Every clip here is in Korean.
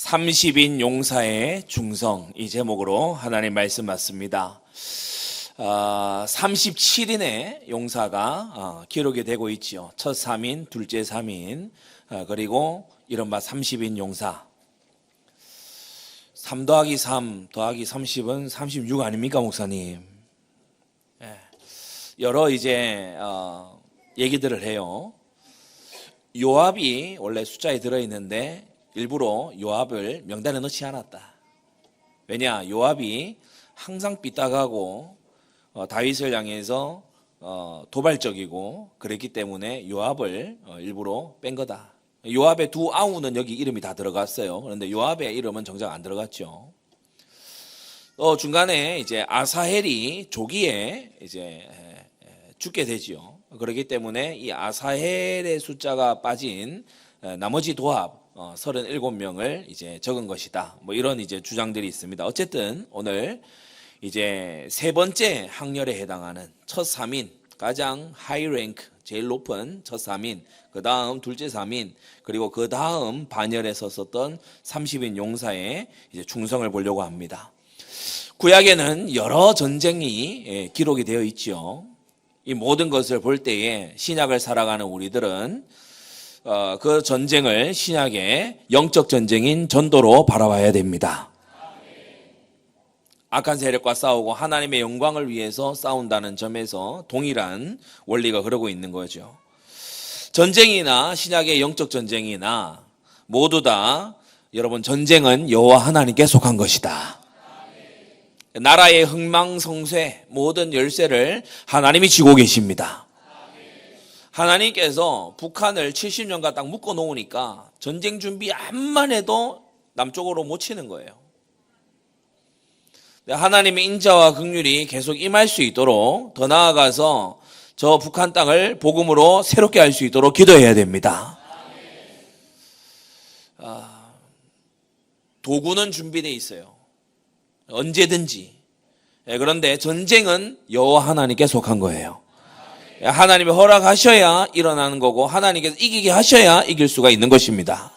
30인 용사의 중성, 이 제목으로 하나님 말씀 맞습니다. 37인의 용사가 기록이 되고 있죠. 첫 3인, 둘째 3인, 그리고 이른바 30인 용사. 3 더하기 3 더하기 30은 36 아닙니까, 목사님? 여러 얘기들을 해요. 요압이 원래 숫자에 들어있는데 일부러 요압을 명단에 넣지 않았다. 왜냐? 요압이 항상 삐딱하고 다윗을 향해서 도발적이고 그랬기 때문에 요압을 일부러 뺀 거다. 요압의 두 아우는 여기 이름이 다 들어갔어요. 그런데 요압의 이름은 정작 안 들어갔죠. 중간에 아사헬이 조기에 죽게 되지요. 그렇기 때문에 이 아사헬의 숫자가 빠진 나머지 도합 37명을 적은 것이다. 이런 주장들이 있습니다. 어쨌든 오늘 세 번째 항렬에 해당하는 첫 3인, 가장 하이 랭크, 제일 높은 첫 3인, 그 다음 둘째 3인, 그리고 그 다음 반열에 섰었던 30인 용사의 충성을 보려고 합니다. 구약에는 여러 전쟁이 기록이 되어 있죠. 이 모든 것을 볼 때에 신약을 살아가는 우리들은 그 전쟁을 신약의 영적 전쟁인 전도로 바라봐야 됩니다. 악한 세력과 싸우고 하나님의 영광을 위해서 싸운다는 점에서 동일한 원리가 흐르고 있는 거죠. 전쟁이나 신약의 영적 전쟁이나 모두 다 여러분 전쟁은 여호와 하나님께 속한 것이다. 나라의 흥망성쇠 모든 열쇠를 하나님이 쥐고 계십니다. 하나님께서 북한을 70년간 딱 묶어 놓으니까 전쟁 준비 암만 해도 남쪽으로 못 치는 거예요. 하나님의 인자와 긍휼이 계속 임할 수 있도록 더 나아가서 저 북한 땅을 복음으로 새롭게 할 수 있도록 기도해야 됩니다. 도구는 준비되어 있어요. 언제든지. 그런데 전쟁은 여호와 하나님께 속한 거예요. 하나님이 허락하셔야 일어나는 거고 하나님께서 이기게 하셔야 이길 수가 있는 것입니다.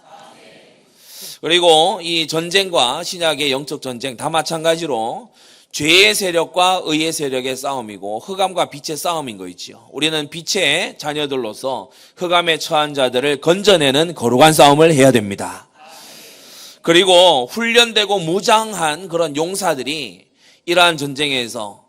그리고 이 전쟁과 신약의 영적 전쟁 다 마찬가지로 죄의 세력과 의의 세력의 싸움이고 흑암과 빛의 싸움인 거 있죠. 우리는 빛의 자녀들로서 흑암에 처한 자들을 건져내는 거룩한 싸움을 해야 됩니다. 그리고 훈련되고 무장한 그런 용사들이 이러한 전쟁에서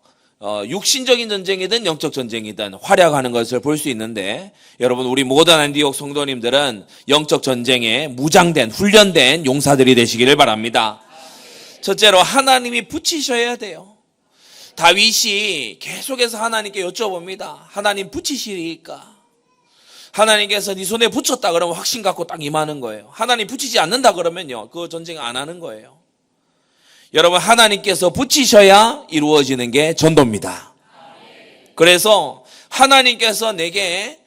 육신적인 전쟁이든 영적 전쟁이든 활약하는 것을 볼 수 있는데 여러분 우리 모든 안디옥 성도님들은 영적 전쟁에 무장된 훈련된 용사들이 되시기를 바랍니다. 첫째로 하나님이 붙이셔야 돼요. 다윗이 계속해서 하나님께 여쭤봅니다. 하나님 붙이시리까? 하나님께서 네 손에 붙였다 그러면 확신 갖고 딱 임하는 거예요. 하나님 붙이지 않는다 그러면요 그 전쟁 안 하는 거예요. 여러분 하나님께서 붙이셔야 이루어지는 게 전도입니다. 그래서 하나님께서 내게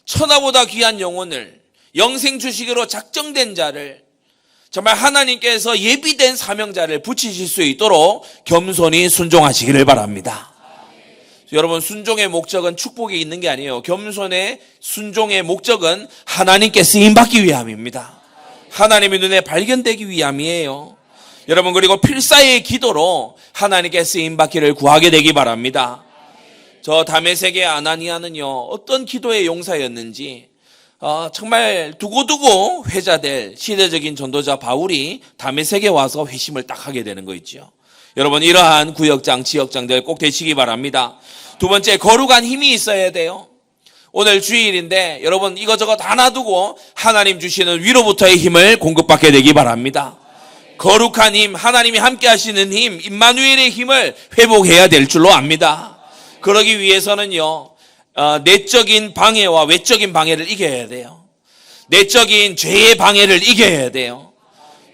천하보다 귀한 영혼을 영생 주시기로 작정된 자를 정말 하나님께서 예비된 사명자를 붙이실 수 있도록 겸손히 순종하시기를 바랍니다. 여러분 순종의 목적은 축복에 있는 게 아니에요. 겸손의 순종의 목적은 하나님께 쓰임받기 위함입니다. 하나님의 눈에 발견되기 위함이에요. 여러분 그리고 필사의 기도로 하나님께 쓰임받기를 구하게 되기 바랍니다. 저 다메섹의 아나니아는요 어떤 기도의 용사였는지 정말 두고두고 회자될 시대적인 전도자 바울이 다메섹에 와서 회심을 딱 하게 되는 거 있죠. 여러분 이러한 구역장 지역장들 꼭 되시기 바랍니다. 두 번째 거룩한 힘이 있어야 돼요. 오늘 주일인데 여러분 이거저거 다 놔두고 하나님 주시는 위로부터의 힘을 공급받게 되기 바랍니다. 거룩한 힘, 하나님이 함께 하시는 힘, 임마누엘의 힘을 회복해야 될 줄로 압니다. 그러기 위해서는요 내적인 방해와 외적인 방해를 이겨야 돼요. 내적인 죄의 방해를 이겨야 돼요.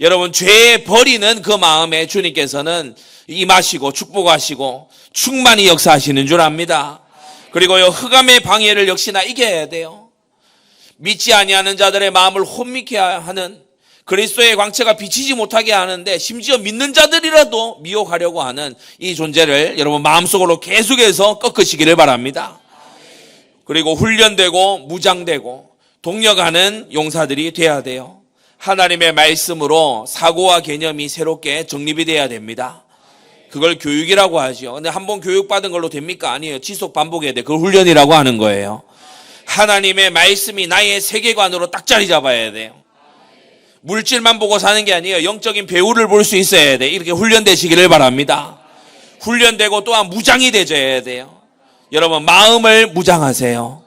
여러분 죄 버리는 그 마음에 주님께서는 임하시고 축복하시고 충만히 역사하시는 줄 압니다. 그리고요 흑암의 방해를 역시나 이겨야 돼요. 믿지 아니하는 자들의 마음을 혼미케 하는 그리스도의 광채가 비치지 못하게 하는데 심지어 믿는 자들이라도 미혹하려고 하는 이 존재를 여러분 마음속으로 계속해서 꺾으시기를 바랍니다. 그리고 훈련되고 무장되고 동력하는 용사들이 돼야 돼요. 하나님의 말씀으로 사고와 개념이 새롭게 정립이 돼야 됩니다. 그걸 교육이라고 하죠. 근데 한번 교육받은 걸로 됩니까? 아니에요. 지속 반복해야 돼. 그걸 훈련이라고 하는 거예요. 하나님의 말씀이 나의 세계관으로 딱 자리 잡아야 돼요. 물질만 보고 사는 게 아니에요. 영적인 배우를 볼 수 있어야 돼. 이렇게 훈련되시기를 바랍니다. 훈련되고 또한 무장이 되져야 돼요. 여러분, 마음을 무장하세요.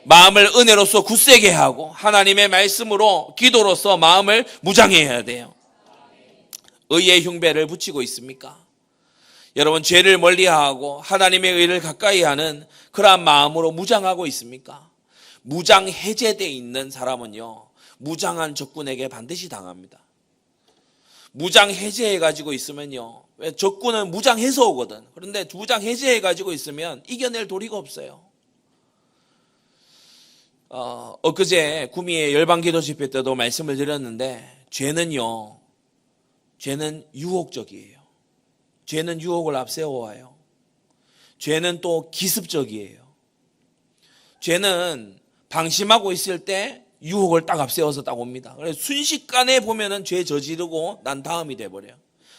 마음을 은혜로서 굳세게 하고 하나님의 말씀으로 기도로서 마음을 무장해야 돼요. 의의 흉배를 붙이고 있습니까? 여러분, 죄를 멀리하고 하나님의 의를 가까이 하는 그러한 마음으로 무장하고 있습니까? 무장 해제되어 있는 사람은요, 무장한 적군에게 반드시 당합니다. 무장 해제해가지고 있으면요, 왜 적군은 무장해서 오거든. 그런데 무장 해제해가지고 있으면 이겨낼 도리가 없어요. 엊그제 구미의 열방기도 집회 때도 말씀을 드렸는데, 죄는 유혹적이에요. 죄는 유혹을 앞세워와요. 죄는 또 기습적이에요. 죄는 방심하고 있을 때 유혹을 딱 앞세워서 딱 옵니다. 그래서 순식간에 보면은 죄 저지르고 난 다음이 돼버려요.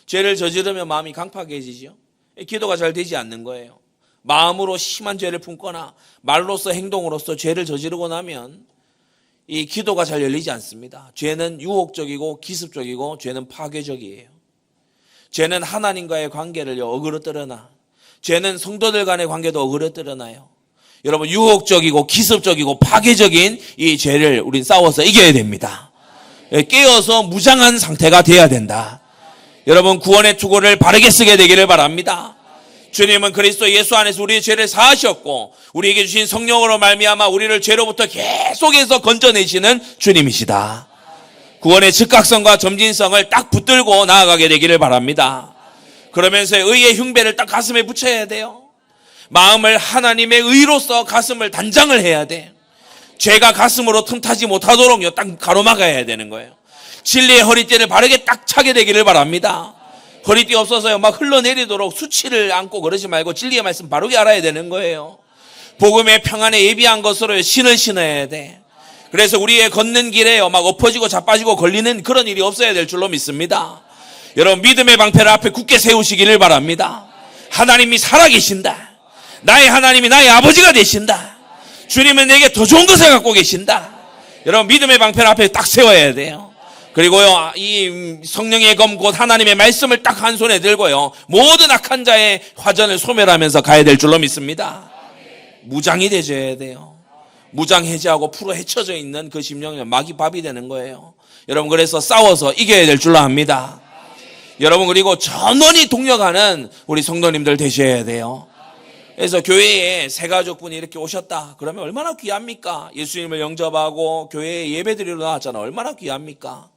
죄를 저지르면 마음이 강팍해지죠. 기도가 잘 되지 않는 거예요. 마음으로 심한 죄를 품거나 말로서 행동으로서 죄를 저지르고 나면 이 기도가 잘 열리지 않습니다. 죄는 유혹적이고 기습적이고 죄는 파괴적이에요. 죄는 하나님과의 관계를 어그러뜨려놔. 죄는 성도들 간의 관계도 어그러뜨려놔요. 여러분, 유혹적이고 기습적이고 파괴적인 이 죄를 우린 싸워서 이겨야 됩니다. 깨어서 무장한 상태가 돼야 된다. 여러분, 구원의 투구를 바르게 쓰게 되기를 바랍니다. 주님은 그리스도 예수 안에서 우리의 죄를 사하셨고 우리에게 주신 성령으로 말미암아 우리를 죄로부터 계속해서 건져내시는 주님이시다. 구원의 즉각성과 점진성을 딱 붙들고 나아가게 되기를 바랍니다. 그러면서 의의 흉배를 딱 가슴에 붙여야 돼요. 마음을 하나님의 의로서 가슴을 단장을 해야 돼. 죄가 가슴으로 틈타지 못하도록요, 딱 가로막아야 되는 거예요. 진리의 허리띠를 바르게 딱 차게 되기를 바랍니다. 허리띠 없어서요, 막 흘러내리도록 수치를 안고 그러지 말고 진리의 말씀 바르게 알아야 되는 거예요. 복음의 평안에 예비한 것으로 신을 신어야 돼. 그래서 우리의 걷는 길에요, 막 엎어지고 자빠지고 걸리는 그런 일이 없어야 될 줄로 믿습니다. 여러분, 믿음의 방패를 앞에 굳게 세우시기를 바랍니다. 하나님이 살아계신다. 나의 하나님이 나의 아버지가 되신다. 주님은 내게 더 좋은 것을 갖고 계신다. 여러분, 믿음의 방패를 앞에 딱 세워야 돼요. 그리고요, 이 성령의 검 곧 하나님의 말씀을 딱 한 손에 들고요, 모든 악한 자의 화전을 소멸하면서 가야 될 줄로 믿습니다. 무장이 되셔야 돼요. 무장 해제하고 풀어 헤쳐져 있는 그 심령이 막이 밥이 되는 거예요. 여러분, 그래서 싸워서 이겨야 될 줄로 압니다. 여러분, 그리고 전원이 동력하는 우리 성도님들 되셔야 돼요. 그래서 교회에 새 가족분이 이렇게 오셨다 그러면 얼마나 귀합니까? 예수님을 영접하고 교회에 예배드리러 나왔잖아. 얼마나 귀합니까?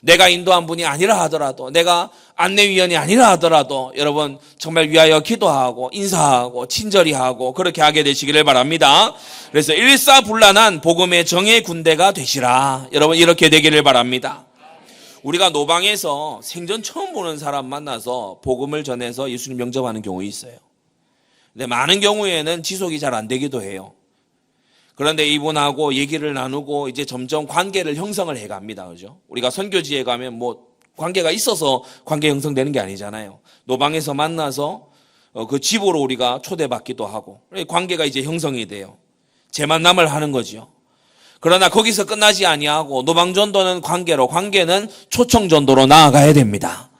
내가 인도한 분이 아니라 하더라도, 내가 안내위원이 아니라 하더라도 여러분 정말 위하여 기도하고 인사하고 친절히 하고 그렇게 하게 되시기를 바랍니다. 그래서 일사불란한 복음의 정의 군대가 되시라. 여러분, 이렇게 되기를 바랍니다. 우리가 노방에서 생전 처음 보는 사람 만나서 복음을 전해서 예수님 영접하는 경우 있어요. 근데 많은 경우에는 지속이 잘 안 되기도 해요. 그런데 이분하고 얘기를 나누고 이제 점점 관계를 형성을 해갑니다. 그죠? 우리가 선교지에 가면 뭐 관계가 있어서 관계 형성되는 게 아니잖아요. 노방에서 만나서 그 집으로 우리가 초대받기도 하고 관계가 이제 형성이 돼요. 재만남을 하는 거죠. 그러나 거기서 끝나지 아니하고 노방전도는 관계로, 관계는 초청전도로 나아가야 됩니다.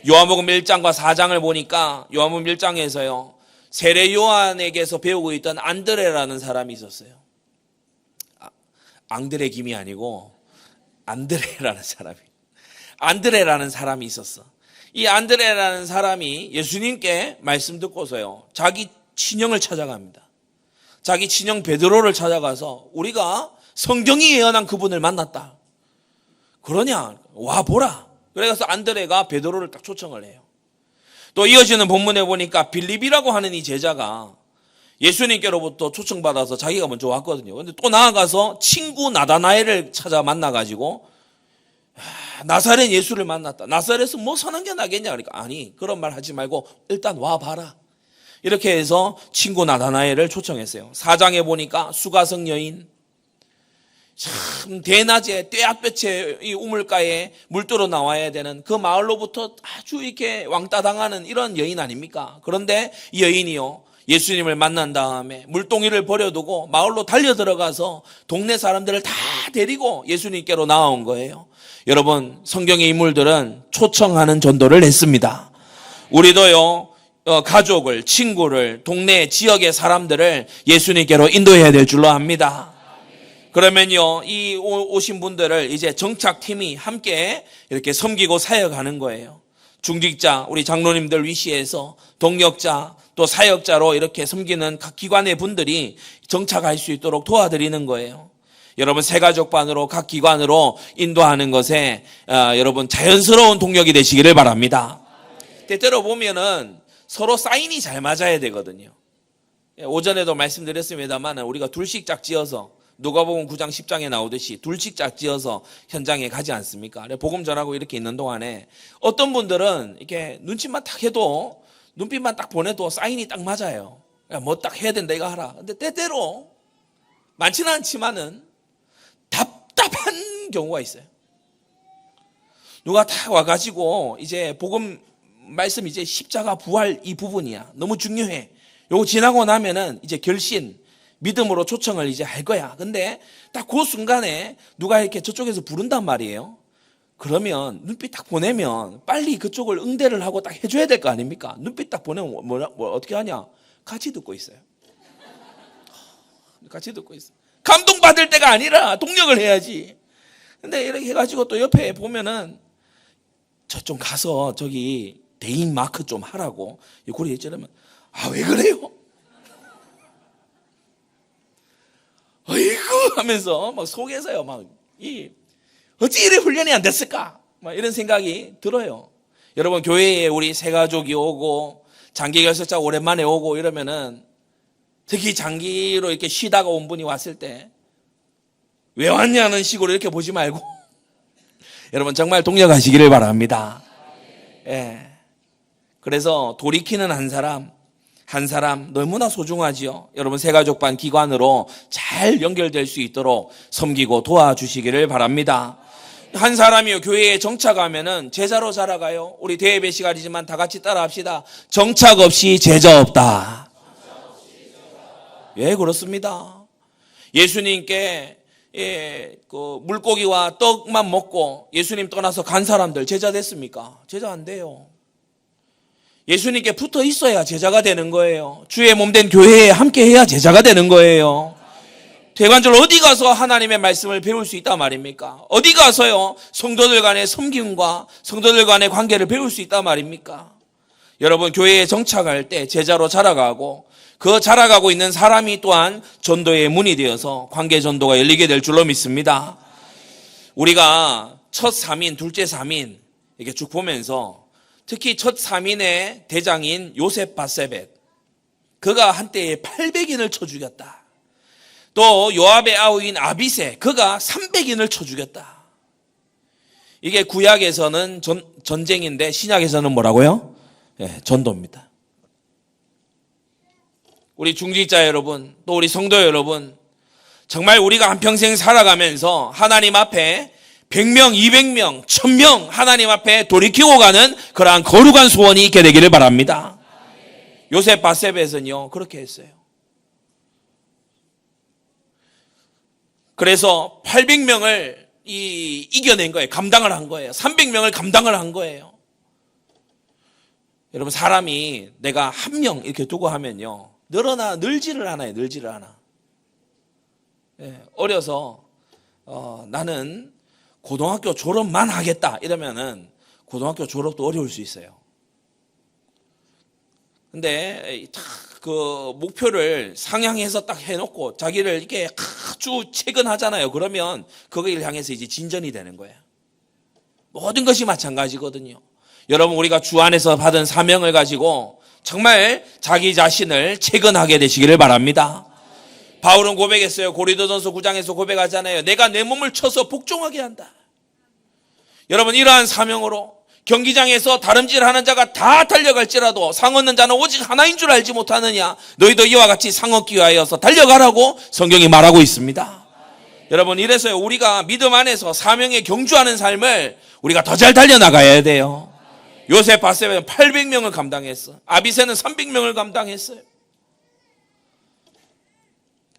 요한복음 1장과 4장을 보니까 요한복음 1장에서요, 세례 요한에게서 배우고 있던 안드레라는 사람이 있었어요. 앙드레 김이 아니고 안드레라는 사람이 있었어. 이 안드레라는 사람이 예수님께 말씀 듣고서요, 자기 친형을 찾아갑니다. 자기 친형 베드로를 찾아가서 우리가 성경이 예언한 그분을 만났다. 그러냐? 와 보라. 그래서 안드레가 베드로를 딱 초청을 해요. 또 이어지는 본문에 보니까 빌립이라고 하는 이 제자가 예수님께로부터 초청받아서 자기가 먼저 왔거든요. 근데 또 나아가서 친구 나다나엘을 찾아 만나가지고 나사렛 예수를 만났다. 나사렛은 뭐 선한 게 나겠냐? 그러니까 아니, 그런 말 하지 말고 일단 와봐라. 이렇게 해서 친구 나다나엘을 초청했어요. 4장에 보니까 수가성 여인, 참 대낮에 떼약볕에 이 우물가에 물들어 나와야 되는 그 마을로부터 아주 이렇게 왕따 당하는 이런 여인 아닙니까? 그런데 이 여인이요, 예수님을 만난 다음에 물동이를 버려두고 마을로 달려 들어가서 동네 사람들을 다 데리고 예수님께로 나온 거예요. 여러분, 성경의 인물들은 초청하는 전도를 했습니다. 우리도요, 가족을, 친구를, 동네 지역의 사람들을 예수님께로 인도해야 될 줄로 압니다. 그러면요, 이 오신 분들을 이제 정착팀이 함께 이렇게 섬기고 사역하는 거예요. 중직자, 우리 장로님들 위시해서 동역자, 또 사역자로 이렇게 섬기는 각 기관의 분들이 정착할 수 있도록 도와드리는 거예요. 여러분, 새가족반으로 각 기관으로 인도하는 것에 여러분 자연스러운 동력이 되시기를 바랍니다. 때때로 보면은 서로 사인이 잘 맞아야 되거든요. 오전에도 말씀드렸습니다만 우리가 둘씩 짝지어서 누가복음 9장 10장에 나오듯이 둘씩 짝지어서 현장에 가지 않습니까? 복음 전하고 이렇게 있는 동안에 어떤 분들은 이렇게 눈치만 딱 해도, 눈빛만 딱 보내도 사인이 딱 맞아요. 뭐 딱 해야 된다, 이거 하라. 근데 때때로 많지는 않지만은 답답한 경우가 있어요. 누가 딱 와가지고 이제 복음 말씀, 이제 십자가 부활 이 부분이야, 너무 중요해. 요거 지나고 나면은 이제 결신, 믿음으로 초청을 이제 할 거야. 근데 딱 그 순간에 누가 이렇게 저쪽에서 부른단 말이에요. 그러면 눈빛 딱 보내면 빨리 그쪽을 응대를 하고 딱 해줘야 될 거 아닙니까? 눈빛 딱 보내면 어떻게 하냐? 같이 듣고 있어요. 같이 듣고 있어. 감동받을 때가 아니라 동력을 해야지. 근데 이렇게 해가지고 또 옆에 보면은 저 좀 가서 저기 대인 마크 좀 하라고 고리 해주려면, 왜 그래요? 어이구 하면서 막 속에서요, 어찌 이래 훈련이 안 됐을까? 막 이런 생각이 들어요. 여러분, 교회에 우리 새가족이 오고 장기 결석자 오랜만에 오고 이러면은, 특히 장기로 이렇게 쉬다가 온 분이 왔을 때 왜 왔냐는 식으로 이렇게 보지 말고 여러분 정말 동력하시기를 바랍니다. 예. 그래서 돌이키는 한 사람 너무나 소중하지요. 여러분, 새가족반 기관으로 잘 연결될 수 있도록 섬기고 도와주시기를 바랍니다. 한 사람이요, 교회에 정착하면은 제자로 자라가요. 우리 대예배 시간이지만 다 같이 따라 합시다. 정착 없이 제자 없다. 예, 그렇습니다. 예수님께 그 물고기와 떡만 먹고 예수님 떠나서 간 사람들 제자 됐습니까? 제자 안 돼요. 예수님께 붙어 있어야 제자가 되는 거예요. 주의 몸된 교회에 함께 해야 제자가 되는 거예요. 대관절 어디 가서 하나님의 말씀을 배울 수 있단 말입니까? 어디 가서요, 성도들 간의 섬김과 성도들 간의 관계를 배울 수 있단 말입니까? 여러분, 교회에 정착할 때 제자로 자라가고 그 자라가고 있는 사람이 또한 전도의 문이 되어서 관계 전도가 열리게 될 줄로 믿습니다. 우리가 첫 3인, 둘째 3인 이렇게 쭉 보면서 특히 첫 3인의 대장인 요셉 바세벳, 그가 한때에 800인을 쳐 죽였다. 또 요압의 아우인 아비세, 그가 300인을 쳐 죽였다. 이게 구약에서는 전쟁인데 신약에서는 뭐라고요? 전도입니다. 우리 중직자 여러분, 또 우리 성도 여러분, 정말 우리가 한평생 살아가면서 하나님 앞에 100명, 200명, 1000명 하나님 앞에 돌이키고 가는 그러한 거룩한 소원이 있게 되기를 바랍니다. 요셉 바세벳은요, 그렇게 했어요. 그래서 800명을 이겨낸 거예요. 감당을 한 거예요. 300명을 감당을 한 거예요. 여러분, 사람이 내가 한 명 이렇게 두고 하면요, 늘지를 않아요. 늘지를 않아. 어려서 나는 고등학교 졸업만 하겠다 이러면은 고등학교 졸업도 어려울 수 있어요. 근데 그 목표를 상향해서 딱 해놓고 자기를 이렇게 아주 체근하잖아요. 그러면 그걸 향해서 이제 진전이 되는 거예요. 모든 것이 마찬가지거든요. 여러분, 우리가 주 안에서 받은 사명을 가지고 정말 자기 자신을 체근하게 되시기를 바랍니다. 바울은 고백했어요. 고린도전서 9장에서 고백하잖아요. 내가 내 몸을 쳐서 복종하게 한다. 여러분, 이러한 사명으로 경기장에서 다름질하는 자가 다 달려갈지라도 상 얻는 자는 오직 하나인 줄 알지 못하느냐. 너희도 이와 같이 상 얻기 위하여서 달려가라고 성경이 말하고 있습니다. 여러분, 이래서요, 우리가 믿음 안에서 사명에 경주하는 삶을 우리가 더 잘 달려나가야 돼요. 요셉 바세바는 800명을 감당했어. 아비새는 300명을 감당했어요.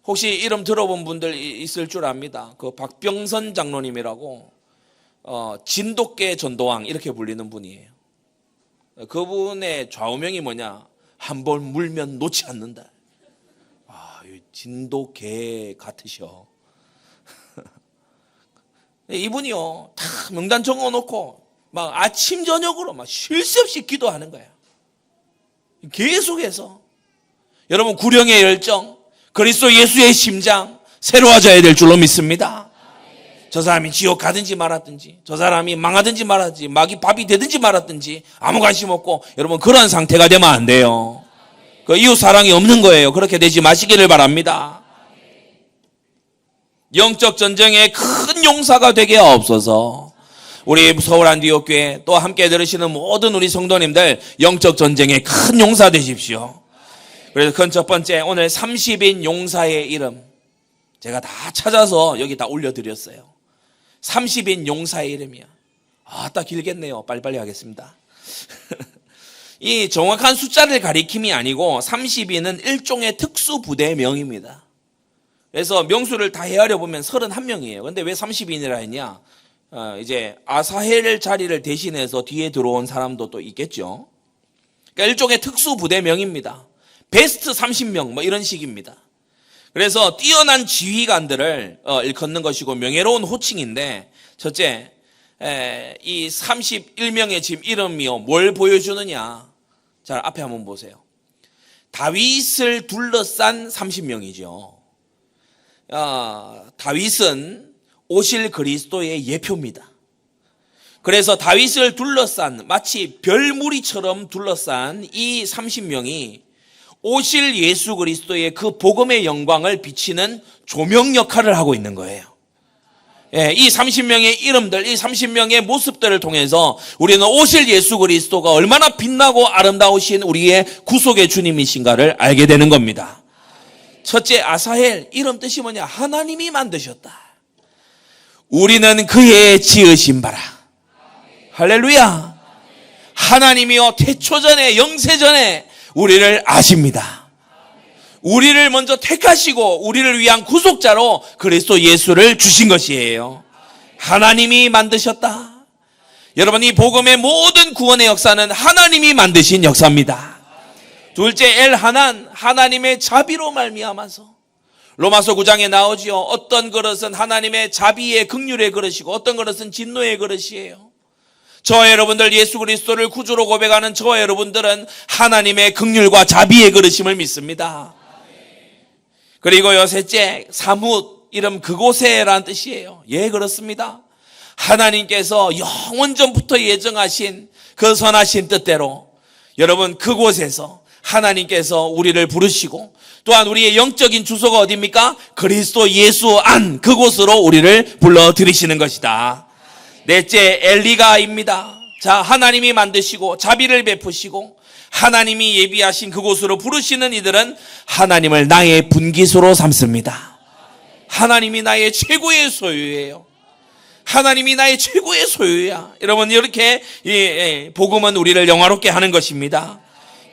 혹시 이름 들어본 분들 있을 줄 압니다. 그 박병선 장로님이라고 진돗개 전도왕 이렇게 불리는 분이에요. 그분의 좌우명이 뭐냐? 한 번 물면 놓지 않는다. 진돗개 같으셔. 이분이요, 다 명단 적어놓고 막 아침 저녁으로 막 쉴 새 없이 기도하는 거야. 계속해서. 여러분, 구령의 열정, 그리스도 예수의 심장 새로워져야 될 줄로 믿습니다. 저 사람이 지옥 가든지 말았든지, 저 사람이 망하든지 말았든지, 막이 밥이 되든지 말았든지 아무 관심 없고, 여러분, 그런 상태가 되면 안 돼요. 그 이웃 사랑이 없는 거예요. 그렇게 되지 마시기를 바랍니다. 영적 전쟁에 큰 용사가 되게 하옵소서. 우리 서울 안디옥교회 또 함께 들으시는 모든 우리 성도님들 영적 전쟁에 큰 용사 되십시오. 그래서 큰 첫 번째, 오늘 30인 용사의 이름 제가 다 찾아서 여기 다 올려드렸어요. 30인 용사의 이름이야. 딱 길겠네요. 빨리빨리 하겠습니다. 이 정확한 숫자를 가리킴이 아니고 30인은 일종의 특수부대명입니다. 그래서 명수를 다 헤아려 보면 31명이에요. 근데 왜 30인이라 했냐? 이제 아사헬 자리를 대신해서 뒤에 들어온 사람도 또 있겠죠. 그러니까 일종의 특수부대명입니다. 베스트 30명 뭐 이런 식입니다. 그래서 뛰어난 지휘관들을 일컫는 것이고 명예로운 호칭인데, 첫째, 이 31명의 지금 이름이요, 뭘 보여주느냐? 자, 앞에 한번 보세요. 다윗을 둘러싼 30명이죠. 다윗은 오실 그리스도의 예표입니다. 그래서 다윗을 둘러싼, 마치 별무리처럼 둘러싼 이 30명이 오실 예수 그리스도의 그 복음의 영광을 비치는 조명 역할을 하고 있는 거예요. 이 30명의 이름들, 이 30명의 모습들을 통해서 우리는 오실 예수 그리스도가 얼마나 빛나고 아름다우신 우리의 구속의 주님이신가를 알게 되는 겁니다. 첫째, 아사헬, 이름 뜻이 뭐냐? 하나님이 만드셨다. 우리는 그의 지으신 바라. 할렐루야. 하나님이요, 태초전에, 영세전에 우리를 아십니다. 우리를 먼저 택하시고 우리를 위한 구속자로 그리스도 예수를 주신 것이에요. 하나님이 만드셨다. 여러분, 이 복음의 모든 구원의 역사는 하나님이 만드신 역사입니다. 둘째, 엘하난, 하나님의 자비로 말미암아서. 로마서 9장에 나오지요. 어떤 그릇은 하나님의 자비의 긍휼의 그릇이고 어떤 그릇은 진노의 그릇이에요. 저와 여러분들, 예수 그리스도를 구주로 고백하는 저와 여러분들은 하나님의 긍휼과 자비의 그릇임을 믿습니다. 그리고요, 셋째, 사뭇, 이름 그곳에라는 뜻이에요. 예, 그렇습니다. 하나님께서 영원전부터 예정하신 그 선하신 뜻대로 여러분, 그곳에서 하나님께서 우리를 부르시고, 또한 우리의 영적인 주소가 어디입니까? 그리스도 예수 안, 그곳으로 우리를 불러들이시는 것이다. 넷째, 엘리가입니다. 자, 하나님이 만드시고 자비를 베푸시고 하나님이 예비하신 그곳으로 부르시는 이들은 하나님을 나의 분기소로 삼습니다. 하나님이 나의 최고의 소유예요. 하나님이 나의 최고의 소유야. 여러분, 이렇게 복음은 우리를 영화롭게 하는 것입니다.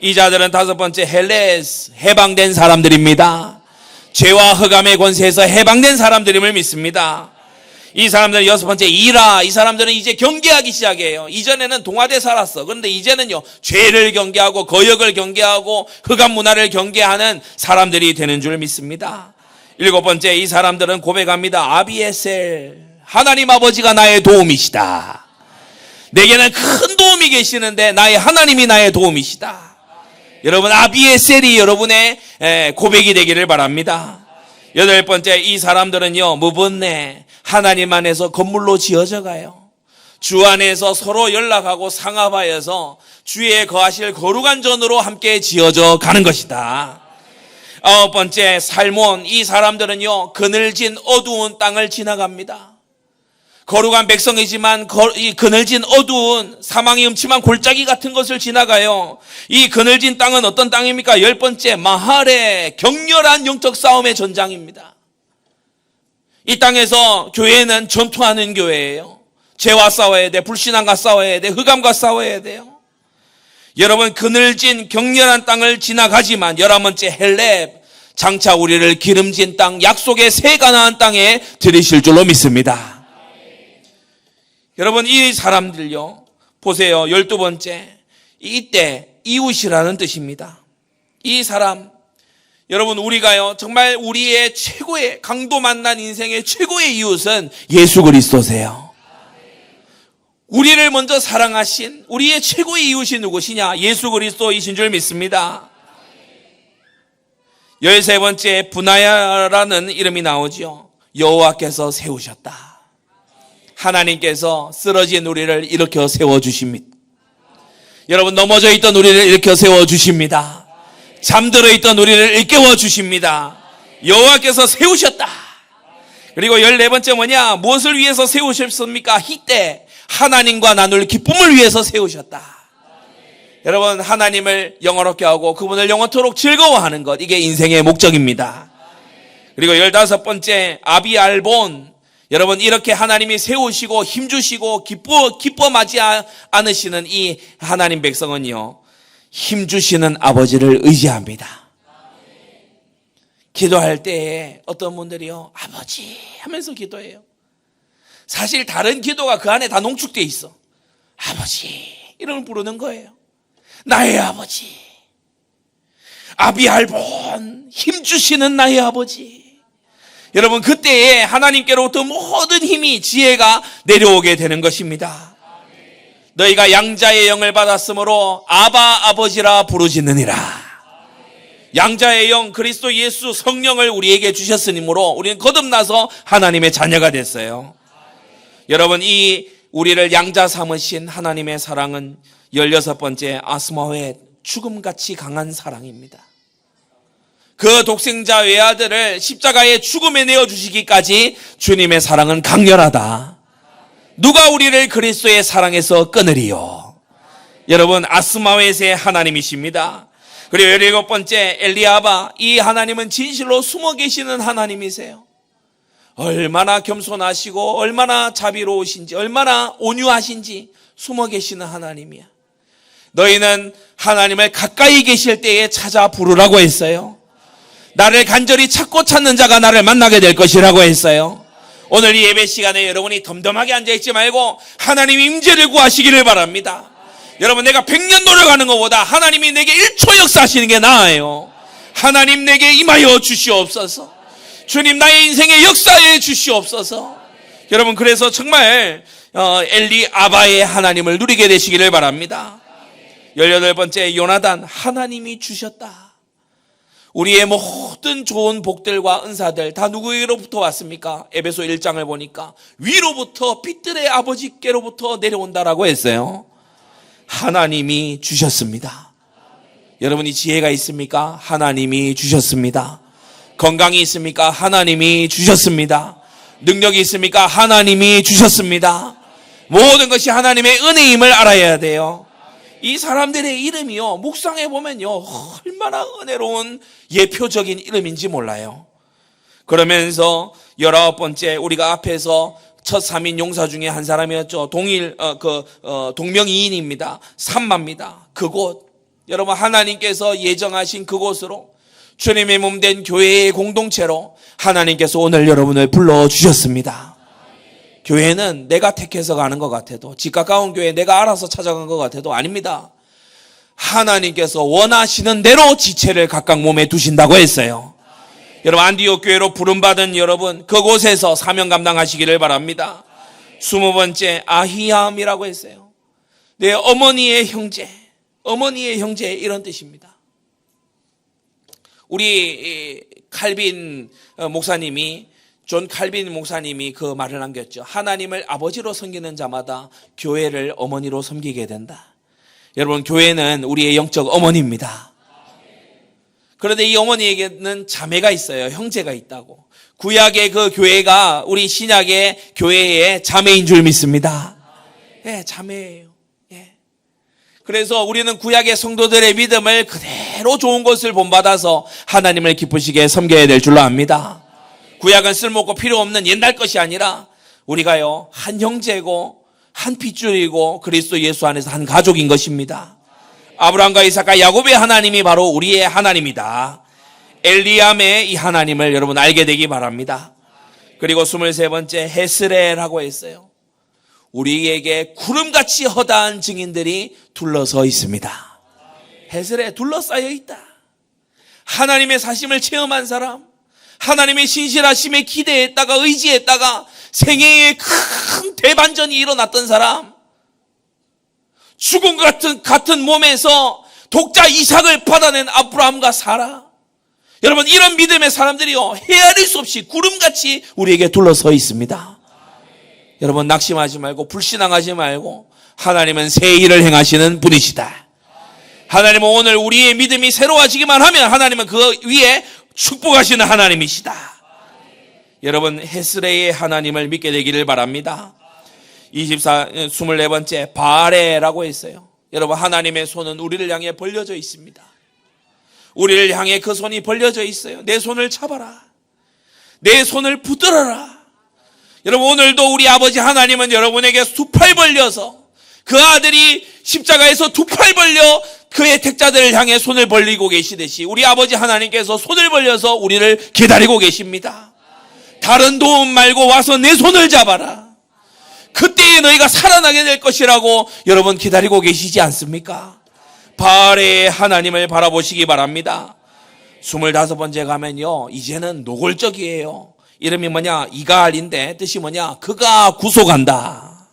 이 자들은 다섯 번째, 헬레스, 해방된 사람들입니다. 죄와 흑암의 권세에서 해방된 사람들임을 믿습니다. 이 사람들은 여섯 번째, 이라, 이 사람들은 이제 경계하기 시작해요. 이전에는 동화돼 살았어. 그런데 이제는요, 죄를 경계하고 거역을 경계하고 흑암 문화를 경계하는 사람들이 되는 줄 믿습니다. 일곱 번째, 이 사람들은 고백합니다. 아비에셀, 하나님 아버지가 나의 도움이시다. 내게는 큰 도움이 계시는데 나의 하나님이 나의 도움이시다. 여러분, 아비에셀이 여러분의 고백이 되기를 바랍니다. 여덟 번째, 이 사람들은요, 무번내, 하나님 안에서 건물로 지어져 가요. 주 안에서 서로 연락하고 상합하여서 주의 거하실 거룩한 전으로 함께 지어져 가는 것이다. 아홉 번째, 살몬, 이 사람들은요, 그늘진 어두운 땅을 지나갑니다. 거룩한 백성이지만 이 그늘진 어두운 사망이 음침한 골짜기 같은 것을 지나가요. 이 그늘진 땅은 어떤 땅입니까? 열 번째, 마할의 격렬한 영적 싸움의 전장입니다. 이 땅에서 교회는 전투하는 교회예요. 죄와 싸워야 돼. 불신앙과 싸워야 돼. 흑암과 싸워야 돼요. 여러분, 그늘진 격렬한 땅을 지나가지만 11번째 헬렙, 장차 우리를 기름진 땅, 약속의 새 가나안 땅에 들이실 줄로 믿습니다. 여러분, 이 사람들요, 보세요. 12번째, 이때 이웃이라는 뜻입니다. 이 사람, 여러분, 우리가요, 정말 우리의 최고의, 강도 만난 인생의 최고의 이웃은 예수 그리스도세요. 우리를 먼저 사랑하신 우리의 최고의 이웃이 누구시냐? 예수 그리스도이신 줄 믿습니다. 13번째 분하야라는 이름이 나오죠. 여호와께서 세우셨다. 하나님께서 쓰러진 우리를 일으켜 세워주십니다. 여러분, 넘어져 있던 우리를 일으켜 세워주십니다. 잠들어 있던 우리를 일깨워 주십니다. 여호와께서 세우셨다. 그리고 14번째 뭐냐? 무엇을 위해서 세우셨습니까? 희때 하나님과 나눌 기쁨을 위해서 세우셨다. 여러분, 하나님을 영원롭게 하고 그분을 영원토록 즐거워하는 것, 이게 인생의 목적입니다. 그리고 15번째 아비알본, 여러분, 이렇게 하나님이 세우시고 힘주시고 기뻐하지 않으시는 이 하나님 백성은요, 힘주시는 아버지를 의지합니다. 기도할 때에 어떤 분들이요, 아버지 하면서 기도해요. 사실 다른 기도가 그 안에 다 농축되어 있어. 아버지 이름을 부르는 거예요. 나의 아버지, 아비알본, 힘주시는 나의 아버지. 여러분, 그때에 하나님께로부터 모든 힘이, 지혜가 내려오게 되는 것입니다. 너희가 양자의 영을 받았으므로 아바 아버지라 부르짖느니라. 양자의 영, 그리스도 예수 성령을 우리에게 주셨으므로 우리는 거듭나서 하나님의 자녀가 됐어요. 여러분, 이 우리를 양자 삼으신 하나님의 사랑은 16번째 아스마의 죽음같이 강한 사랑입니다. 그 독생자 외아들을 십자가의 죽음에 내어주시기까지 주님의 사랑은 강렬하다. 누가 우리를 그리스도의 사랑에서 끊으리요? 여러분, 아스마웻의 하나님이십니다. 그리고 17번째 엘리아바, 이 하나님은 진실로 숨어 계시는 하나님이세요. 얼마나 겸손하시고 얼마나 자비로우신지, 얼마나 온유하신지 숨어 계시는 하나님이야. 너희는 하나님을 가까이 계실 때에 찾아 부르라고 했어요. 나를 간절히 찾고 찾는 자가 나를 만나게 될 것이라고 했어요. 오늘 이 예배 시간에 여러분이 덤덤하게 앉아있지 말고 하나님 임재를 구하시기를 바랍니다. 여러분, 내가 100년 노력하는 것보다 하나님이 내게 1초 역사하시는 게 나아요. 하나님 내게 임하여 주시옵소서. 주님, 나의 인생에 역사해 주시옵소서. 여러분, 그래서 정말 엘리 아바의 하나님을 누리게 되시기를 바랍니다. 18번째 요나단, 하나님이 주셨다. 우리의 모든 좋은 복들과 은사들 다 누구에게로부터 왔습니까? 에베소 1장을 보니까 위로부터 빛들의 아버지께로부터 내려온다라고 했어요. 하나님이 주셨습니다. 여러분이 지혜가 있습니까? 하나님이 주셨습니다. 건강이 있습니까? 하나님이 주셨습니다. 능력이 있습니까? 하나님이 주셨습니다. 모든 것이 하나님의 은혜임을 알아야 돼요. 이 사람들의 이름이요, 묵상해 보면요, 얼마나 은혜로운 예표적인 이름인지 몰라요. 그러면서 19번째, 우리가 앞에서 첫 3인 용사 중에 한 사람이었죠. 동명이인입니다. 삼마입니다. 그곳, 여러분, 하나님께서 예정하신 그곳으로 주님의 몸 된 교회의 공동체로 하나님께서 오늘 여러분을 불러주셨습니다. 교회는 내가 택해서 가는 것 같아도, 집 가까운 교회 내가 알아서 찾아간 것 같아도 아닙니다. 하나님께서 원하시는 대로 지체를 각각 몸에 두신다고 했어요. 여러분, 안디옥 교회로 부름받은 여러분, 그곳에서 사명 감당하시기를 바랍니다. 20번째 아히암이라고 했어요. 내 어머니의 형제, 어머니의 형제, 이런 뜻입니다. 우리 칼빈 목사님이, 존 칼빈 목사님이 그 말을 남겼죠. 하나님을 아버지로 섬기는 자마다 교회를 어머니로 섬기게 된다. 여러분, 교회는 우리의 영적 어머니입니다. 그런데 이 어머니에게는 자매가 있어요. 형제가 있다고. 구약의 그 교회가 우리 신약의 교회의 자매인 줄 믿습니다. 예, 자매예요. 예. 그래서 우리는 구약의 성도들의 믿음을 그대로 좋은 것을 본받아서 하나님을 기쁘시게 섬겨야 될 줄로 압니다. 구약은 쓸모없고 필요 없는 옛날 것이 아니라 우리가요 한 형제고 한 핏줄이고 그리스도 예수 안에서 한 가족인 것입니다. 아브라함과 이삭과 야곱의 하나님이 바로 우리의 하나님이다. 엘리암의 이 하나님을 여러분 알게 되기 바랍니다. 그리고 23번째 헤스레라고 했어요. 우리에게 구름같이 허다한 증인들이 둘러서 있습니다. 헤스레 둘러싸여 있다. 하나님의 사심을 체험한 사람, 하나님의 신실하심에 기대했다가 의지했다가 생애에 큰 대반전이 일어났던 사람, 죽음 같은 몸에서 독자 이삭을 받아낸 아브라함과 사라, 여러분 이런 믿음의 사람들이요 헤아릴 수 없이 구름같이 우리에게 둘러서 있습니다. 여러분 낙심하지 말고 불신앙하지 말고 하나님은 새 일을 행하시는 분이시다. 하나님은 오늘 우리의 믿음이 새로워지기만 하면 하나님은 그 위에 축복하시는 하나님이시다. 여러분 헤스레의 하나님을 믿게 되기를 바랍니다. 24번째 바레라고 했어요. 여러분 하나님의 손은 우리를 향해 벌려져 있습니다. 우리를 향해 그 손이 벌려져 있어요. 내 손을 잡아라. 내 손을 붙들어라. 여러분 오늘도 우리 아버지 하나님은 여러분에게 두 팔 벌려서 그 아들이 십자가에서 두 팔 벌려 그의 택자들을 향해 손을 벌리고 계시듯이 우리 아버지 하나님께서 손을 벌려서 우리를 기다리고 계십니다. 다른 도움 말고 와서 내 손을 잡아라. 그때에 너희가 살아나게 될 것이라고 여러분 기다리고 계시지 않습니까? 바알의 하나님을 바라보시기 바랍니다. 25번째 가면요 이제는 노골적이에요. 이름이 뭐냐? 이갈인데 뜻이 뭐냐? 그가 구속한다.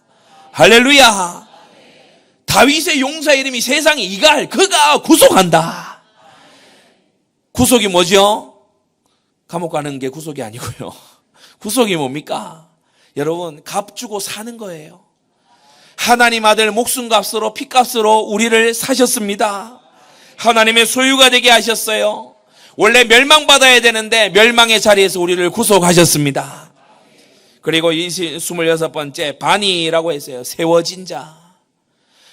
할렐루야. 다윗의 용사 이름이 세상에 이갈, 그가 구속한다. 구속이 뭐죠? 감옥 가는 게 구속이 아니고요. 구속이 뭡니까? 여러분 값 주고 사는 거예요. 하나님 아들 목숨값으로 피값으로 우리를 사셨습니다. 하나님의 소유가 되게 하셨어요. 원래 멸망받아야 되는데 멸망의 자리에서 우리를 구속하셨습니다. 그리고 26번째 바니라고 했어요. 세워진 자.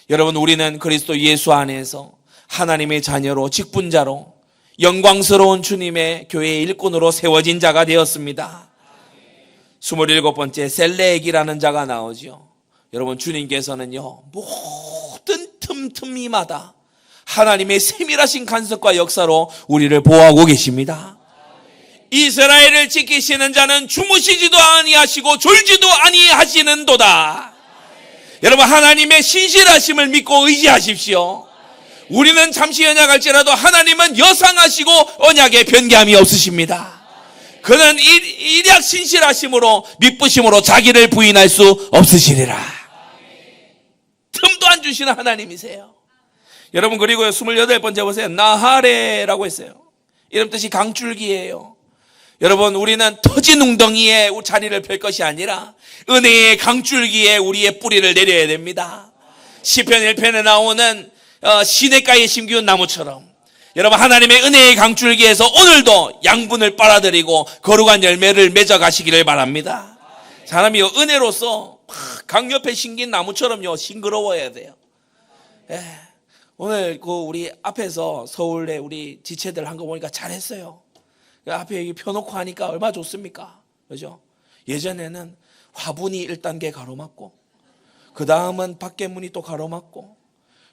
여러분 우리는 그리스도 예수 안에서 하나님의 자녀로 직분자로 영광스러운 주님의 교회의 일꾼으로 세워진 자가 되었습니다. 27번째 셀렉이라는 자가 나오죠. 여러분 주님께서는요 모든 틈틈이마다 하나님의 세밀하신 간섭과 역사로 우리를 보호하고 계십니다. 이스라엘을 지키시는 자는 주무시지도 아니하시고 졸지도 아니하시는도다. 여러분 하나님의 신실하심을 믿고 의지하십시오. 우리는 잠시 연약할지라도 하나님은 여상하시고 언약에 변개함이 없으십니다. 그는 일약 신실하심으로 믿부심으로 자기를 부인할 수 없으시리라. 틈도 안 주시는 하나님이세요. 여러분 그리고 28번째 보세요. 나하레라고 했어요. 이름 뜻이 강줄기예요. 여러분 우리는 터진 웅덩이에 자리를 펼 것이 아니라 은혜의 강줄기에 우리의 뿌리를 내려야 됩니다. 시편 1편에 나오는 시냇가에 심기운 나무처럼 여러분 하나님의 은혜의 강줄기에서 오늘도 양분을 빨아들이고 거룩한 열매를 맺어가시기를 바랍니다. 사람이 은혜로서 강 옆에 심긴 나무처럼요 싱그러워야 돼요. 오늘 우리 앞에서 서울에 우리 지체들 한 거 보니까 잘했어요. 앞에 여기 펴놓고 하니까 얼마나 좋습니까? 그죠? 예전에는 화분이 1단계 가로막고 그 다음은 밖에 문이 또 가로막고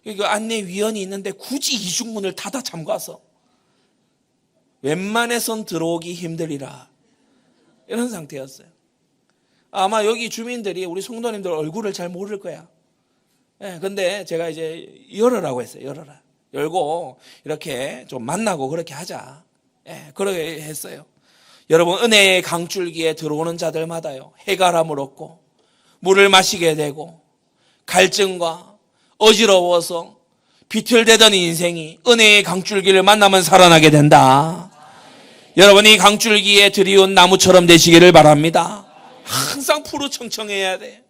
그 안내위원이 있는데 굳이 이중문을 닫아 잠가서 웬만해선 들어오기 힘들리라 이런 상태였어요. 아마 여기 주민들이 우리 성도님들 얼굴을 잘 모를 거야. 근데 제가 이제 열으라고 했어요. 열어라. 열고 이렇게 좀 만나고 그렇게 하자. 그렇게 했어요. 여러분 은혜의 강줄기에 들어오는 자들마다요 해가람을 얻고 물을 마시게 되고 갈증과 어지러워서 비틀대던 인생이 은혜의 강줄기를 만나면 살아나게 된다. 여러분 이 강줄기에 들이온 나무처럼 되시기를 바랍니다. 항상 푸르청청해야 돼.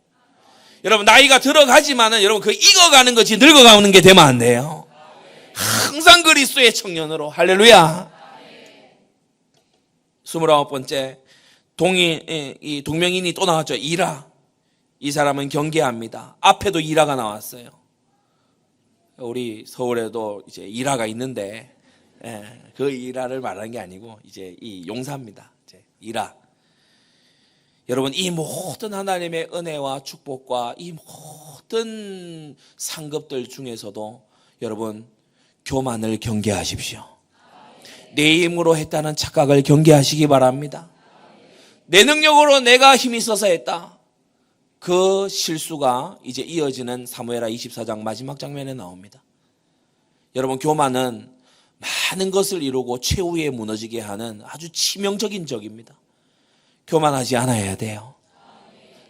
여러분 나이가 들어가지만은 여러분 그 익어가는 것이 늙어가는 게 되면 안 돼요. 항상 그리스도의 청년으로. 할렐루야. 29번째 이 동명인이 또 나왔죠. 이라. 이 사람은 경계합니다. 앞에도 이라가 나왔어요. 우리 서울에도 이제 이라가 있는데 그 이라를 말하는 게 아니고 이제 이 용사입니다. 이제 이라. 여러분, 이 모든 하나님의 은혜와 축복과 이 모든 상급들 중에서도 여러분, 교만을 경계하십시오. 내 힘으로 했다는 착각을 경계하시기 바랍니다. 내 능력으로 내가 힘이 있어서 했다. 그 실수가 이제 이어지는 사무엘하 24장 마지막 장면에 나옵니다. 여러분, 교만은 많은 것을 이루고 최후에 무너지게 하는 아주 치명적인 적입니다. 교만하지 않아야 돼요.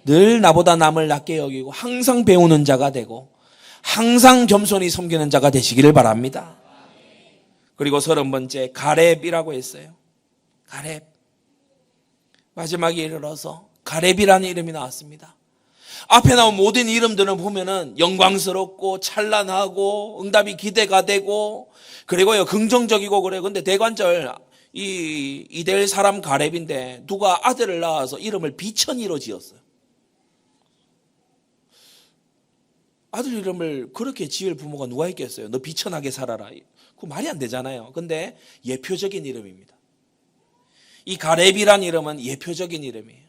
늘 나보다 남을 낮게 여기고 항상 배우는 자가 되고 항상 겸손히 섬기는 자가 되시기를 바랍니다. 그리고 30번째 가렙이라고 했어요. 가렙. 마지막에 이르러서 가렙이라는 이름이 나왔습니다. 앞에 나온 모든 이름들은 보면은 영광스럽고 찬란하고 응답이 기대가 되고 그리고요 긍정적이고 그래요. 근데 대관절 이될 사람 가렙인데 누가 아들을 낳아서 이름을 비천이로 지었어요. 아들 이름을 그렇게 지을 부모가 누가 있겠어요? 너 비천하게 살아라. 그거 말이 안 되잖아요. 근데 예표적인 이름입니다. 이 가렙이란 이름은 예표적인 이름이에요.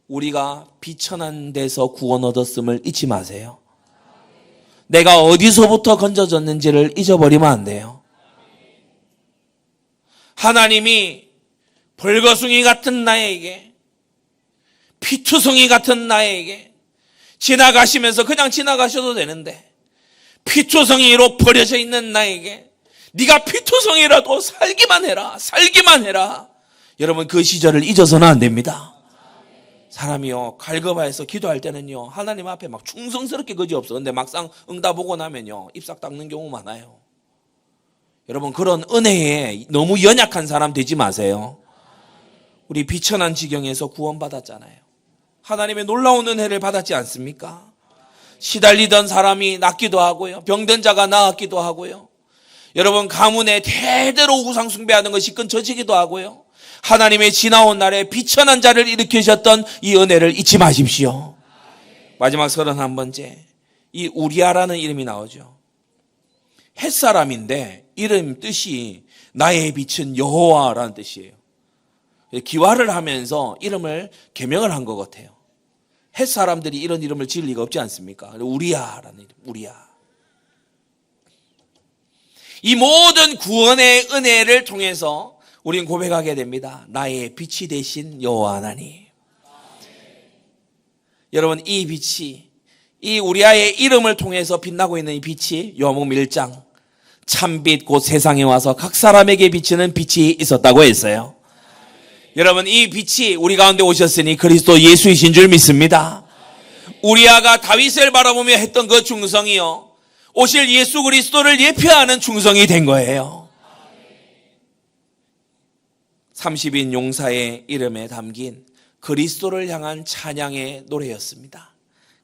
우리가 비천한 데서 구원 얻었음을 잊지 마세요. 내가 어디서부터 건져졌는지를 잊어버리면 안 돼요. 하나님이 벌거숭이 같은 나에게, 피투성이 같은 나에게 지나가시면서 그냥 지나가셔도 되는데 피투성이로 버려져 있는 나에게 네가 피투성이라도 살기만 해라. 여러분, 그 시절을 잊어서는 안 됩니다. 사람이요 갈급해서 기도할 때는요 하나님 앞에 막 충성스럽게 그지없어. 근데 막상 응답 오고 나면요 입싹 닦는 경우 많아요. 여러분, 그런 은혜에 너무 연약한 사람 되지 마세요. 우리 비천한 지경에서 구원받았잖아요. 하나님의 놀라운 은혜를 받았지 않습니까? 시달리던 사람이 낫기도 하고요, 병든 자가 나았기도 하고요, 여러분 가문에 대대로 우상 숭배하는 것이 끊어지기도 하고요, 하나님의 지나온 날에 비천한 자를 일으키셨던 이 은혜를 잊지 마십시오. 마지막 31번째, 이 우리아라는 이름이 나오죠. 햇사람인데 이름 뜻이 나의 빛은 여호와라는 뜻이에요. 기화를 하면서 이름을 개명을 한 것 같아요. 햇사람들이 이런 이름을 지을 리가 없지 않습니까? 우리아라는 이름, 우리아. 이 모든 구원의 은혜를 통해서 우리는 고백하게 됩니다. 나의 빛이 되신 여호와 하나님. 여러분, 이 빛이, 이 우리아의 이름을 통해서 빛나고 있는 이 빛이 요한복음 1장 참빛 곧 세상에 와서 각 사람에게 비치는 빛이 있었다고 했어요. 여러분, 이 빛이 우리 가운데 오셨으니 그리스도 예수이신 줄 믿습니다. 우리아가 다윗을 바라보며 했던 그 충성이요 오실 예수 그리스도를 예표하는 충성이 된 거예요. 30인 용사의 이름에 담긴 그리스도를 향한 찬양의 노래였습니다.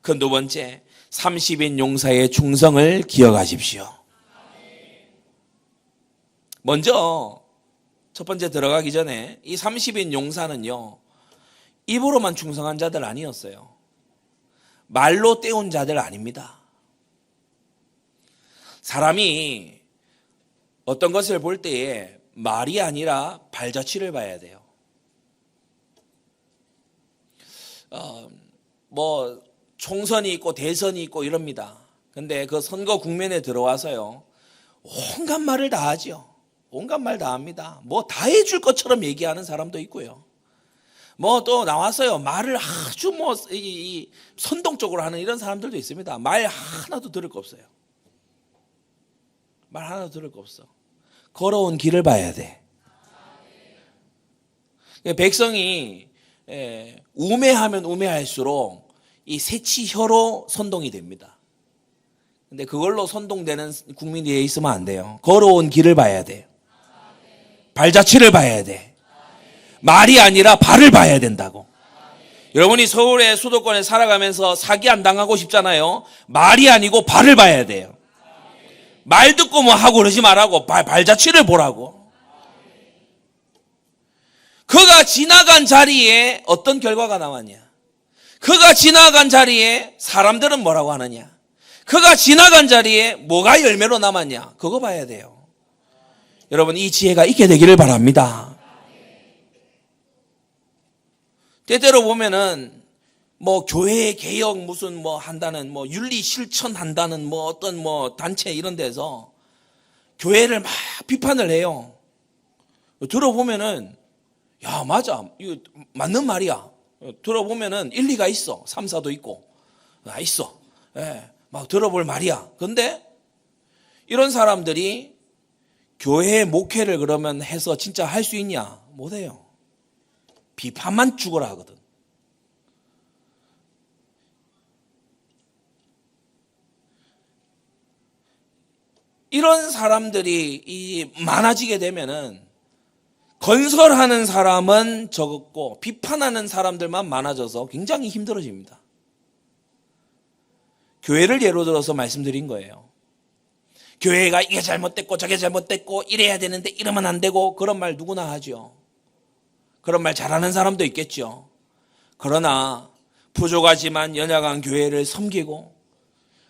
그 두 번째, 30인 용사의 충성을 기억하십시오. 먼저 첫 번째 들어가기 전에 이 30인 용사는요 입으로만 충성한 자들 아니었어요. 말로 때운 자들 아닙니다. 사람이 어떤 것을 볼 때에 말이 아니라 발자취를 봐야 돼요. 뭐 총선이 있고 대선이 있고 이럽니다. 근데 그 선거 국면에 들어와서요 온갖 말을 다 하죠. 온갖 말 다 합니다. 뭐 다 해줄 것처럼 얘기하는 사람도 있고요. 뭐 또 나와서요 말을 아주 뭐 선동적으로 하는 이런 사람들도 있습니다. 말 하나도 들을 거 없어요. 말 하나도 들을 거 없어. 걸어온 길을 봐야 돼. 백성이 우매하면 우매할수록 이 새치혀로 선동이 됩니다. 근데 그걸로 선동되는 국민이 있으면 안 돼요. 걸어온 길을 봐야 돼요. 발자취를 봐야 돼. 말이 아니라 발을 봐야 된다고. 여러분이 서울의 수도권에 살아가면서 사기 안 당하고 싶잖아요. 말이 아니고 발을 봐야 돼요. 말 듣고 뭐 하고 그러지 말라고. 발자취를 보라고. 그가 지나간 자리에 어떤 결과가 나왔냐? 그가 지나간 자리에 사람들은 뭐라고 하느냐? 그가 지나간 자리에 뭐가 열매로 남았냐? 그거 봐야 돼요. 여러분, 이 지혜가 있게 되기를 바랍니다. 때때로 보면은 뭐 교회 개혁 무슨 뭐 한다는 뭐 윤리 실천한다는 뭐 어떤 뭐 단체 이런 데서 교회를 막 비판을 해요. 들어보면은 야 맞아 이거 맞는 말이야. 들어보면은 일리가 있어. 삼사도 있고 있어. 예, 막 들어볼 말이야. 근데 이런 사람들이 교회 목회를 그러면 해서 진짜 할 수 있냐? 못해요. 비판만 죽어라 하거든. 이런 사람들이 많아지게 되면은 건설하는 사람은 적었고 비판하는 사람들만 많아져서 굉장히 힘들어집니다. 교회를 예로 들어서 말씀드린 거예요. 교회가 이게 잘못됐고 저게 잘못됐고 이래야 되는데 이러면 안 되고 그런 말 누구나 하죠. 그런 말 잘하는 사람도 있겠죠. 그러나 부족하지만 연약한 교회를 섬기고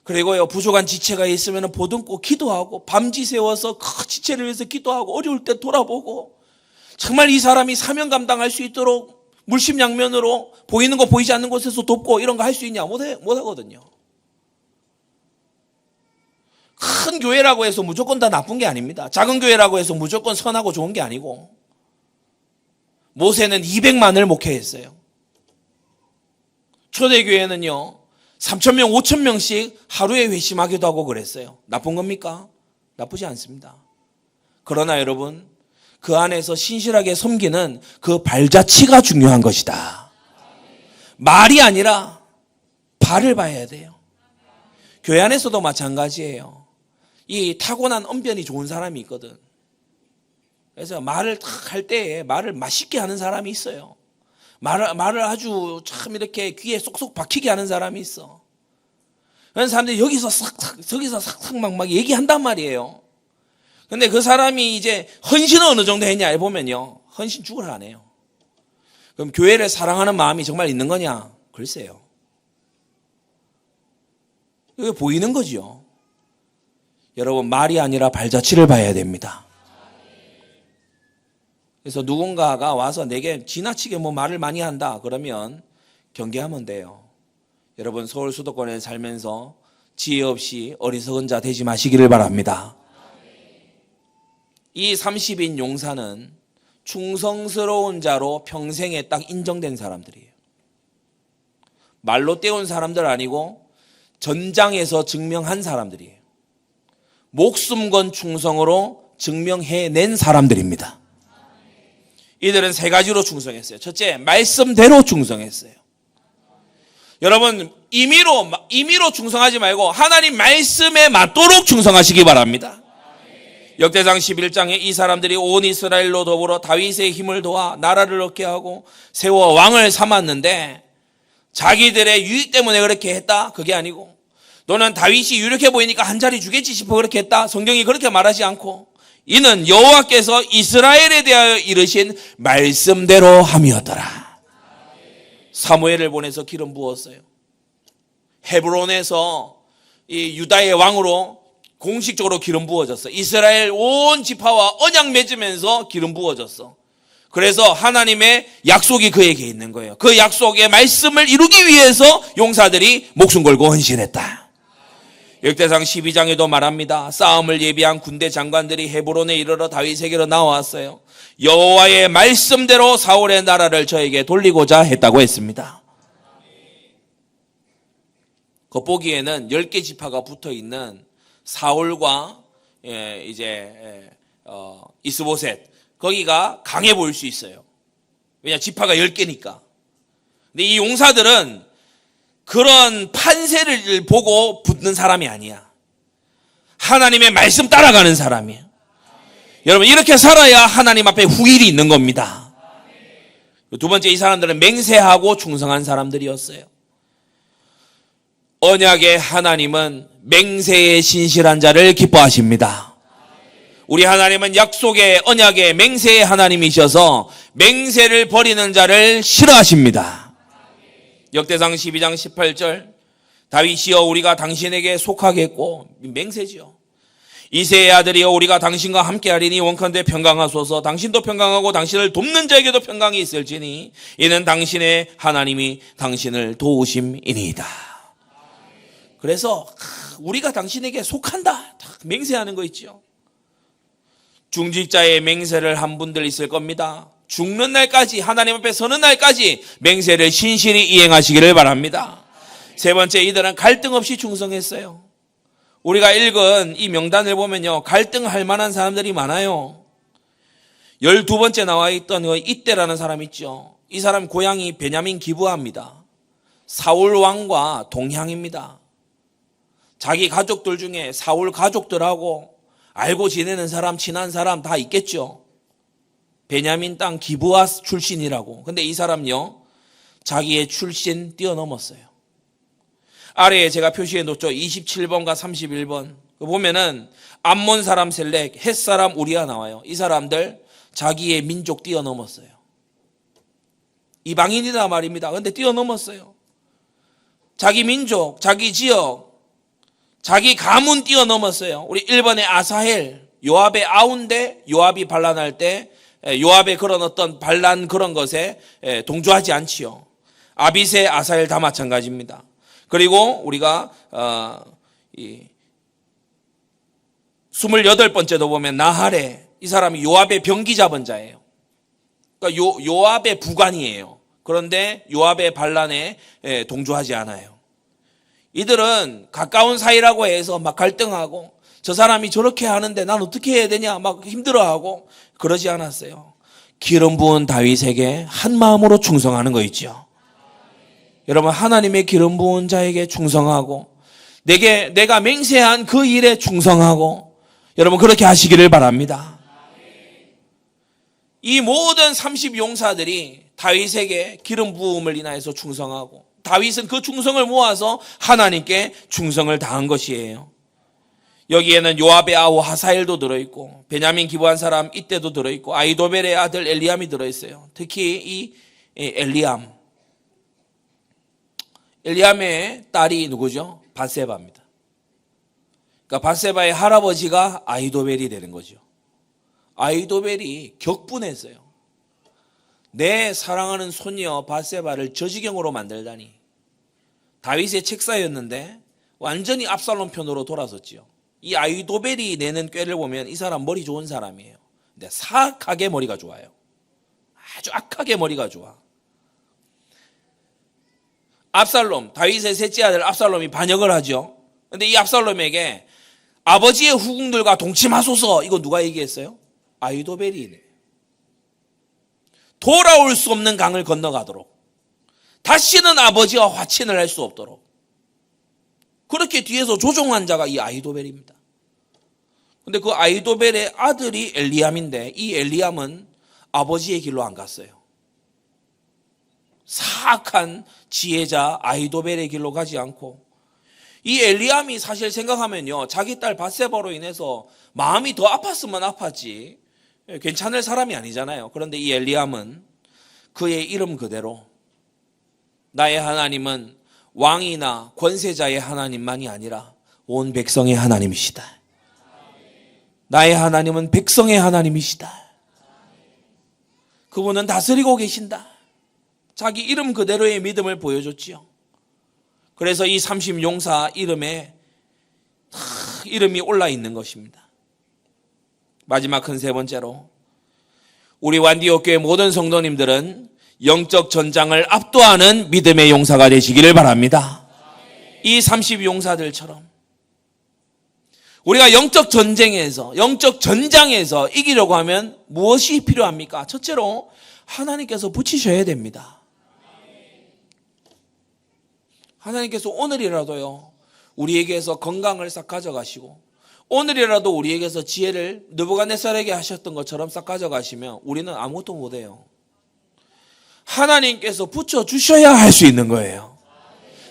그리고요 부족한 지체가 있으면 보듬고 기도하고 밤지 세워서 그 지체를 위해서 기도하고 어려울 때 돌아보고 정말 이 사람이 사명 감당할 수 있도록 물심양면으로 보이는 거 보이지 않는 곳에서 돕고 이런 거 할 수 있냐? 못하거든요. 큰 교회라고 해서 무조건 다 나쁜 게 아닙니다. 작은 교회라고 해서 무조건 선하고 좋은 게 아니고 모세는 200만을 목회했어요. 초대교회는요 3,000명, 5,000명씩 하루에 회심하기도 하고 그랬어요. 나쁜 겁니까? 나쁘지 않습니다. 그러나 여러분 그 안에서 신실하게 섬기는 그 발자취가 중요한 것이다. 말이 아니라 발을 봐야 돼요. 교회 안에서도 마찬가지예요. 이 타고난 언변이 좋은 사람이 있거든. 그래서 말을 탁 할 때에 말을 맛있게 하는 사람이 있어요. 말을 아주 참 이렇게 귀에 쏙쏙 박히게 하는 사람이 있어. 그런 사람들이 여기서 싹싹 저기서 싹싹 막 얘기한단 말이에요. 근데 그 사람이 이제 헌신을 어느 정도 했냐 보면요 헌신 죽을 안 해요. 그럼 교회를 사랑하는 마음이 정말 있는 거냐? 글쎄요. 이게 보이는 거죠. 여러분 말이 아니라 발자취를 봐야 됩니다. 그래서 누군가가 와서 내게 지나치게 뭐 말을 많이 한다 그러면 경계하면 돼요. 여러분 서울 수도권에 살면서 지혜 없이 어리석은 자 되지 마시기를 바랍니다. 이 30인 용사는 충성스러운 자로 평생에 딱 인정된 사람들이에요. 말로 때운 사람들 아니고 전장에서 증명한 사람들이에요. 목숨 건 충성으로 증명해낸 사람들입니다. 이들은 세 가지로 충성했어요. 첫째, 말씀대로 충성했어요. 여러분 임의로 충성하지 말고 하나님 말씀에 맞도록 충성하시기 바랍니다. 역대상 11장에 이 사람들이 온 이스라엘로 더불어 다윗의 힘을 도와 나라를 얻게 하고 세워 왕을 삼았는데 자기들의 유익 때문에 그렇게 했다? 그게 아니고 너는 다윗이 유력해 보이니까 한 자리 주겠지 싶어 그렇게 했다? 성경이 그렇게 말하지 않고 이는 여호와께서 이스라엘에 대하여 이르신 말씀대로 함이었더라. 사무엘을 보내서 기름 부었어요. 헤브론에서 이 유다의 왕으로 공식적으로 기름 부어졌어. 이스라엘 온 지파와 언약 맺으면서 기름 부어졌어. 그래서 하나님의 약속이 그에게 있는 거예요. 그 약속의 말씀을 이루기 위해서 용사들이 목숨 걸고 헌신했다. 역대상 12장에도 말합니다. 싸움을 예비한 군대 장관들이 헤브론에 이르러 다윗에게로 나왔어요. 여호와의 말씀대로 사울의 나라를 저에게 돌리고자 했다고 했습니다. 겉보기에는 10개 지파가 붙어있는 사울과 이스보셋 거기가 강해 보일 수 있어요. 왜냐 지파가 10개니까. 근데 이 용사들은 그런 판세를 보고 붙는 사람이 아니야. 하나님의 말씀 따라가는 사람이에요. 여러분 이렇게 살아야 하나님 앞에 후일이 있는 겁니다. 두 번째, 이 사람들은 맹세하고 충성한 사람들이었어요. 언약의 하나님은 맹세에 신실한 자를 기뻐하십니다. 우리 하나님은 약속의 언약의 맹세의 하나님이셔서 맹세를 버리는 자를 싫어하십니다. 역대상 12장 18절 다윗이여 우리가 당신에게 속하겠고 맹세지요. 이새의 아들이여 우리가 당신과 함께하리니 원컨대 평강하소서. 당신도 평강하고 당신을 돕는 자에게도 평강이 있을지니 이는 당신의 하나님이 당신을 도우심이니이다. 그래서 우리가 당신에게 속한다 맹세하는 거 있죠. 중직자의 맹세를 한 분들 있을 겁니다. 죽는 날까지, 하나님 앞에 서는 날까지 맹세를 신실히 이행하시기를 바랍니다. 세 번째, 이들은 갈등 없이 충성했어요. 우리가 읽은 이 명단을 보면요, 갈등할 만한 사람들이 많아요. 12번째 나와 있던 이때라는 사람 있죠. 이 사람 고향이 베냐민 기브아입니다. 사울 왕과 동향입니다. 자기 가족들 중에 사울 가족들하고 알고 지내는 사람, 친한 사람 다 있겠죠. 베냐민 땅 기브아 출신이라고. 근데 이 사람요, 자기의 출신 뛰어넘었어요. 아래에 제가 표시해 놓죠. 27번과 31번. 보면은 암몬 사람 셀렉, 헷 사람 우리아 나와요. 이 사람들 자기의 민족 뛰어넘었어요. 이방인이다 말입니다. 근데 뛰어넘었어요. 자기 민족, 자기 지역, 자기 가문 뛰어넘었어요. 우리 1번의 아사헬, 요압의 아운데 요압이 반란할 때 요압의 그런 어떤 반란 그런 것에 동조하지 않지요. 아비세, 아사헬 다 마찬가지입니다. 그리고 우리가 28번째도 보면 나할에, 이 사람이 요압의 병기 잡은 자예요. 그러니까 요압의 부관이에요. 그런데 요압의 반란에 동조하지 않아요. 이들은 가까운 사이라고 해서 막 갈등하고 저 사람이 저렇게 하는데 난 어떻게 해야 되냐 막 힘들어하고 그러지 않았어요. 기름 부은 다윗에게 한 마음으로 충성하는 거 있죠. 여러분, 하나님의 기름 부은 자에게 충성하고 내가 맹세한 그 일에 충성하고 여러분 그렇게 하시기를 바랍니다. 이 모든 30용사들이 다윗에게 기름 부음을 인하여서 충성하고 다윗은 그 충성을 모아서 하나님께 충성을 다한 것이에요. 여기에는 요압의 아우 하사엘도 들어있고 베냐민 기브한 사람 이때도 들어있고 아히도벨의 아들 엘리암이 들어있어요. 특히 이 엘리암의 딸이 누구죠? 밧세바입니다. 그러니까 밧세바의 할아버지가 아히도벨이 되는 거죠. 아히도벨이 격분했어요. 내 사랑하는 손녀 밧세바를 저 지경으로 만들다니. 다윗의 책사였는데 완전히 압살롬 편으로 돌아섰지요. 이 아히도벨이 내는 꾀를 보면 이 사람 머리 좋은 사람이에요. 근데 사악하게 머리가 좋아요. 아주 악하게 머리가 좋아. 압살롬, 다윗의 셋째 아들 압살롬이 반역을 하죠. 근데 이 압살롬에게 아버지의 후궁들과 동침하소서, 이거 누가 얘기했어요? 아히도벨이. 돌아올 수 없는 강을 건너가도록, 다시는 아버지와 화친을 할 수 없도록 그렇게 뒤에서 조종한 자가 이 아히도벨입니다. 근데 그 아히도벨의 아들이 엘리암인데 이 엘리암은 아버지의 길로 안 갔어요. 사악한 지혜자 아히도벨의 길로 가지 않고, 이 엘리암이 사실 생각하면요, 자기 딸 밧세바로 인해서 마음이 더 아팠으면 아팠지 괜찮을 사람이 아니잖아요. 그런데 이 엘리암은 그의 이름 그대로 나의 하나님은 왕이나 권세자의 하나님만이 아니라 온 백성의 하나님이시다. 나의 하나님은 백성의 하나님이시다. 그분은 다스리고 계신다. 자기 이름 그대로의 믿음을 보여줬지요. 그래서 이 30용사 이름에 이름이 올라 있는 것입니다. 마지막 큰 세 번째로, 우리 완디옥교회 모든 성도님들은 영적 전장을 압도하는 믿음의 용사가 되시기를 바랍니다. 이 30용사들처럼 우리가 영적 전쟁에서, 영적 전장에서 이기려고 하면 무엇이 필요합니까? 첫째로 하나님께서 붙이셔야 됩니다. 하나님께서 오늘이라도요, 우리에게서 건강을 싹 가져가시고 오늘이라도 우리에게서 지혜를 느부갓네살에게 하셨던 것처럼 싹 가져가시면 우리는 아무것도 못해요. 하나님께서 붙여주셔야 할 수 있는 거예요.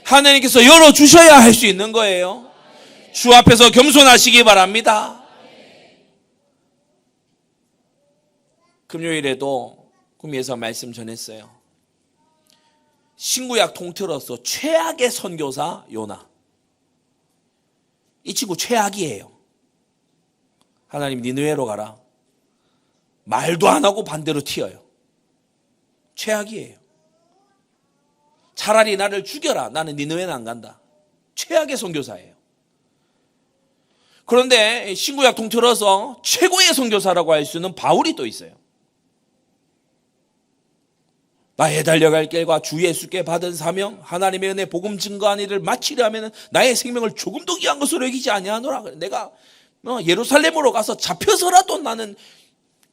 하나님께서 열어주셔야 할 수 있는 거예요. 주 앞에서 겸손하시기 바랍니다. 금요일에도 구미에서 말씀 전했어요. 신구약 통틀어서 최악의 선교사 요나. 이 친구 최악이에요. 하나님 니느웨로 가라. 말도 안 하고 반대로 튀어요. 최악이에요. 차라리 나를 죽여라. 나는 니느웨는 안 간다. 최악의 선교사예요. 그런데 신구약 통틀어서 최고의 선교사라고 할 수 있는 바울이 또 있어요. 나의 달려갈 길과 주 예수께 받은 사명, 하나님의 은혜 복음 증거한 일을 마치려 하면 나의 생명을 조금도 귀한 것으로 여기지 아니하노라. 내가 예루살렘으로 가서 잡혀서라도 나는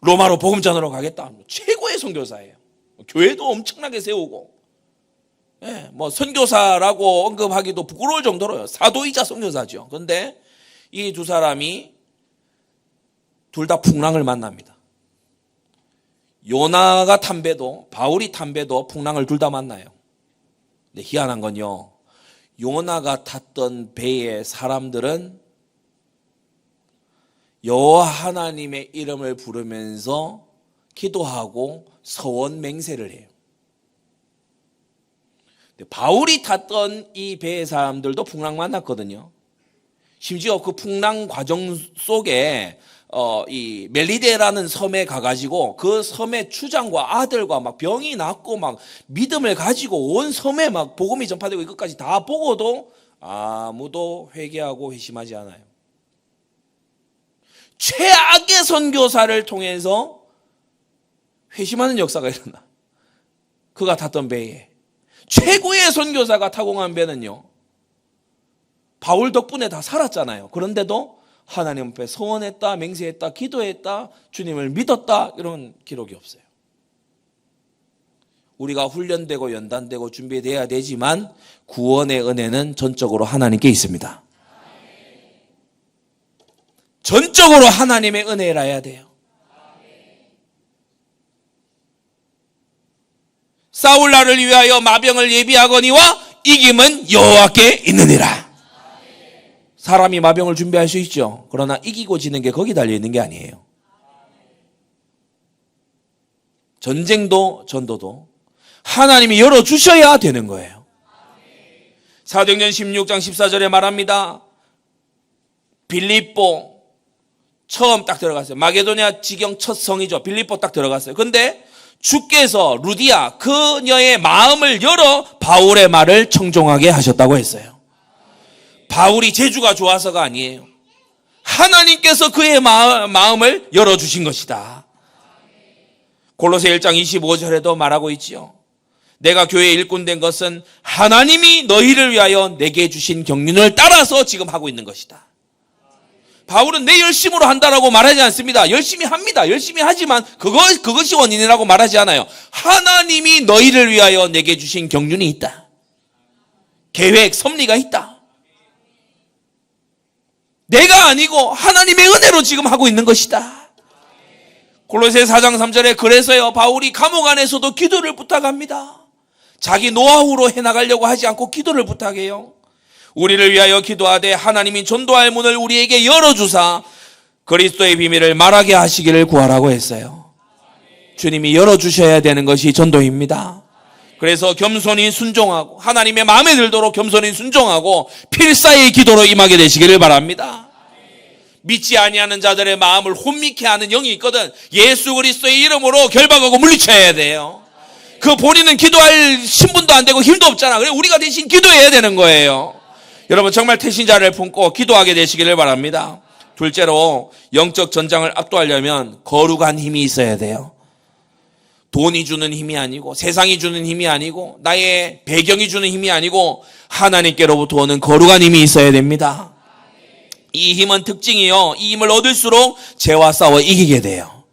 로마로 복음 전하러 가겠다. 최고의 선교사예요. 교회도 엄청나게 세우고, 선교사라고 언급하기도 부끄러울 정도로요. 사도이자 선교사죠. 그런데 이 두 사람이 둘 다 풍랑을 만납니다. 요나가 탄 배도 바울이 탄 배도 풍랑을 둘 다 만나요. 근데 희한한 건요, 요나가 탔던 배의 사람들은 여호와 하나님의 이름을 부르면서 기도하고 서원 맹세를 해요. 근데 바울이 탔던 이 배의 사람들도 풍랑 만났거든요. 심지어 그 풍랑 과정 속에 이 멜리데라는 섬에 가가지고 그 섬의 추장과 아들과 막 병이 낫고 막 믿음을 가지고 온 섬에 막 복음이 전파되고 이것까지 다 보고도 아무도 회개하고 회심하지 않아요. 최악의 선교사를 통해서 회심하는 역사가 일어나. 그가 탔던 배에 최고의 선교사가 타고 간 배는요, 바울 덕분에 다 살았잖아요. 그런데도 하나님 앞에 서원했다, 맹세했다, 기도했다, 주님을 믿었다, 이런 기록이 없어요. 우리가 훈련되고 연단되고 준비되어야 되지만 구원의 은혜는 전적으로 하나님께 있습니다. 전적으로 하나님의 은혜라 해야 돼요. 싸울 날을 위하여 마병을 예비하거니와 이김은 여호와께 있느니라. 사람이 마병을 준비할 수 있죠. 그러나 이기고 지는 게 거기 달려있는 게 아니에요. 전쟁도 전도도 하나님이 열어주셔야 되는 거예요. 사도행전 16장 14절에 말합니다. 빌립보 처음 딱 들어갔어요. 마게도냐 지경 첫 성이죠. 빌립보 딱 들어갔어요. 근데 주께서 루디아 그녀의 마음을 열어 바울의 말을 청종하게 하셨다고 했어요. 바울이 재주가 좋아서가 아니에요. 하나님께서 그의 마음을 열어주신 것이다. 골로새 1장 25절에도 말하고 있지요. 내가 교회의 일꾼 된 것은 하나님이 너희를 위하여 내게 주신 경륜을 따라서 지금 하고 있는 것이다. 바울은 내 열심으로 한다라고 말하지 않습니다. 열심히 합니다. 열심히 하지만 그것이 원인이라고 말하지 않아요. 하나님이 너희를 위하여 내게 주신 경륜이 있다. 계획, 섭리가 있다. 내가 아니고 하나님의 은혜로 지금 하고 있는 것이다. 골로새 4장 3절에 그래서요, 바울이 감옥 안에서도 기도를 부탁합니다. 자기 노하우로 해나가려고 하지 않고 기도를 부탁해요. 우리를 위하여 기도하되 하나님이 전도할 문을 우리에게 열어주사 그리스도의 비밀을 말하게 하시기를 구하라고 했어요. 주님이 열어주셔야 되는 것이 전도입니다. 그래서 겸손히 순종하고 하나님의 마음에 들도록 겸손히 순종하고 필사의 기도로 임하게 되시기를 바랍니다. 믿지 아니하는 자들의 마음을 혼미케 하는 영이 있거든. 예수 그리스도의 이름으로 결박하고 물리쳐야 돼요. 그 본인은 기도할 신분도 안 되고 힘도 없잖아. 그래 우리가 대신 기도해야 되는 거예요. 여러분 정말 태신자를 품고 기도하게 되시기를 바랍니다. 둘째로 영적 전장을 압도하려면 거룩한 힘이 있어야 돼요. 돈이 주는 힘이 아니고 세상이 주는 힘이 아니고 나의 배경이 주는 힘이 아니고 하나님께로부터 오는 거룩한 힘이 있어야 됩니다. 이 힘은 특징이요. 이 힘을 얻을수록 죄와 싸워 이기게 돼요.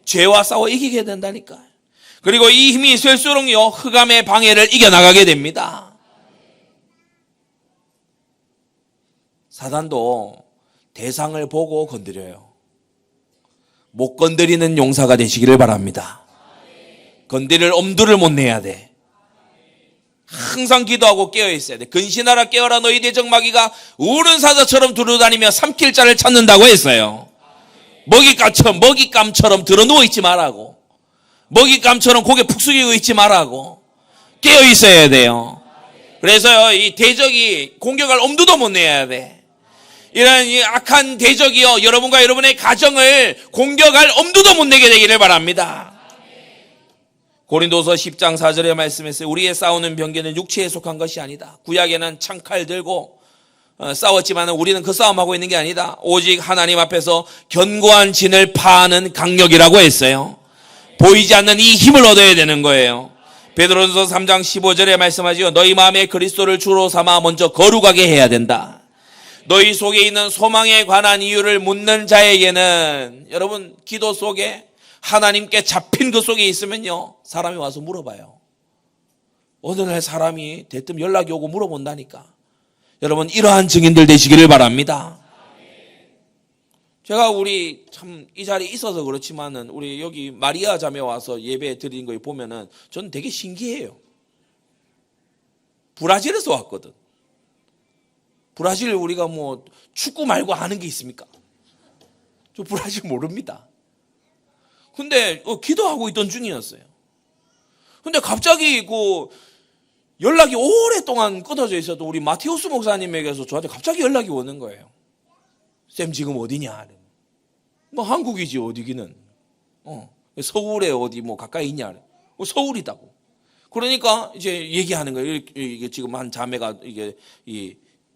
죄와 싸워 이기게 된다니까. 그리고 이 힘이 있을수록요 흑암의 방해를 이겨나가게 됩니다. 사단도 대상을 보고 건드려요. 못 건드리는 용사가 되시기를 바랍니다. 건드릴 엄두를 못 내야 돼. 항상 기도하고 깨어 있어야 돼. 근신하라 깨어라 너희 대적마귀가 우는 사자처럼 두루다니며 삼킬 자를 찾는다고 했어요. 먹잇감처럼 들어 누워 있지 말라고. 먹잇감처럼 고개 푹 숙이고 있지 말라고. 깨어 있어야 돼요. 그래서요 이 대적이 공격할 엄두도 못 내야 돼. 이런 이 악한 대적이요 여러분과 여러분의 가정을 공격할 엄두도 못 내게 되기를 바랍니다. 고린도서 10장 4절에 말씀했어요. 우리의 싸우는 병기는 육체에 속한 것이 아니다. 구약에는 창칼 들고 싸웠지만 우리는 그 싸움하고 있는 게 아니다. 오직 하나님 앞에서 견고한 진을 파하는 강력이라고 했어요. 보이지 않는 이 힘을 얻어야 되는 거예요. 베드로전서 3장 15절에 말씀하지요. 너희 마음에 그리스도를 주로 삼아 먼저 거룩하게 해야 된다. 너희 속에 있는 소망에 관한 이유를 묻는 자에게는 여러분 기도 속에 하나님께 잡힌 그 속에 있으면요 사람이 와서 물어봐요. 어느 날 사람이 대뜸 연락이 오고 물어본다니까. 여러분 이러한 증인들 되시기를 바랍니다. 제가 우리 참 이 자리에 있어서 그렇지만은 우리 여기 마리아 자매 와서 예배 드린 거 보면은 저는 되게 신기해요. 브라질에서 왔거든. 브라질 우리가 뭐 축구 말고 아는 게 있습니까? 저 브라질 모릅니다. 근데 기도하고 있던 중이었어요. 근데 갑자기 그 연락이 오랫동안 끊어져 있어도 우리 마테우스 목사님에게서 저한테 갑자기 연락이 오는 거예요. 쌤 지금 어디냐? 뭐 한국이지 어디기는. 서울에 어디 뭐 가까이 있냐? 서울이다고. 그러니까 이제 얘기하는 거예요. 이게 지금 한 자매가 이게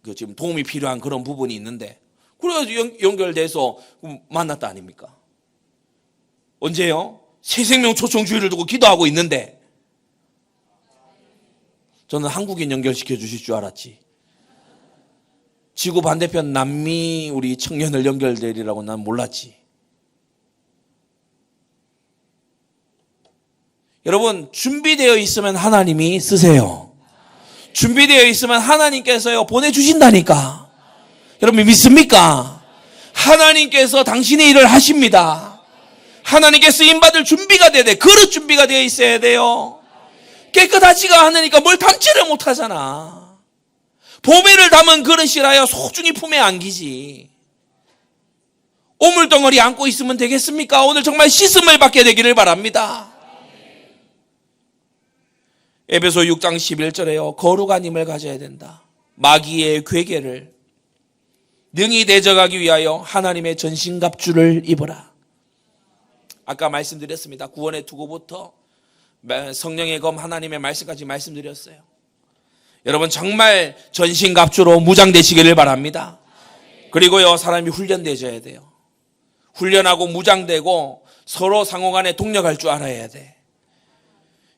그 지금 도움이 필요한 그런 부분이 있는데 그래서 연결돼서 만났다 아닙니까? 언제요? 새생명 초청주의를 두고 기도하고 있는데 저는 한국인 연결시켜 주실 줄 알았지. 지구 반대편 남미 우리 청년을 연결되리라고 난 몰랐지. 여러분 준비되어 있으면 하나님이 쓰세요. 준비되어 있으면 하나님께서요 보내주신다니까. 여러분 믿습니까? 하나님께서 당신의 일을 하십니다. 하나님께 쓰임받을 준비가 돼야 돼. 그릇 준비가 되어 있어야 돼요. 깨끗하지가 않으니까 뭘 담지를 못하잖아. 보배를 담은 그릇이라야 소중히 품에 안기지. 오물덩어리 안고 있으면 되겠습니까? 오늘 정말 씻음을 받게 되기를 바랍니다. 에베소 6장 11절에요. 거룩한 힘을 가져야 된다. 마귀의 괴계를 능히 대적하기 위하여 하나님의 전신갑주를 입어라. 아까 말씀드렸습니다. 구원의 투구부터 성령의 검 하나님의 말씀까지 말씀드렸어요. 여러분 정말 전신갑주로 무장되시기를 바랍니다. 그리고요 사람이 훈련되어야 돼요. 훈련하고 무장되고 서로 상호간에 동력할 줄 알아야 돼.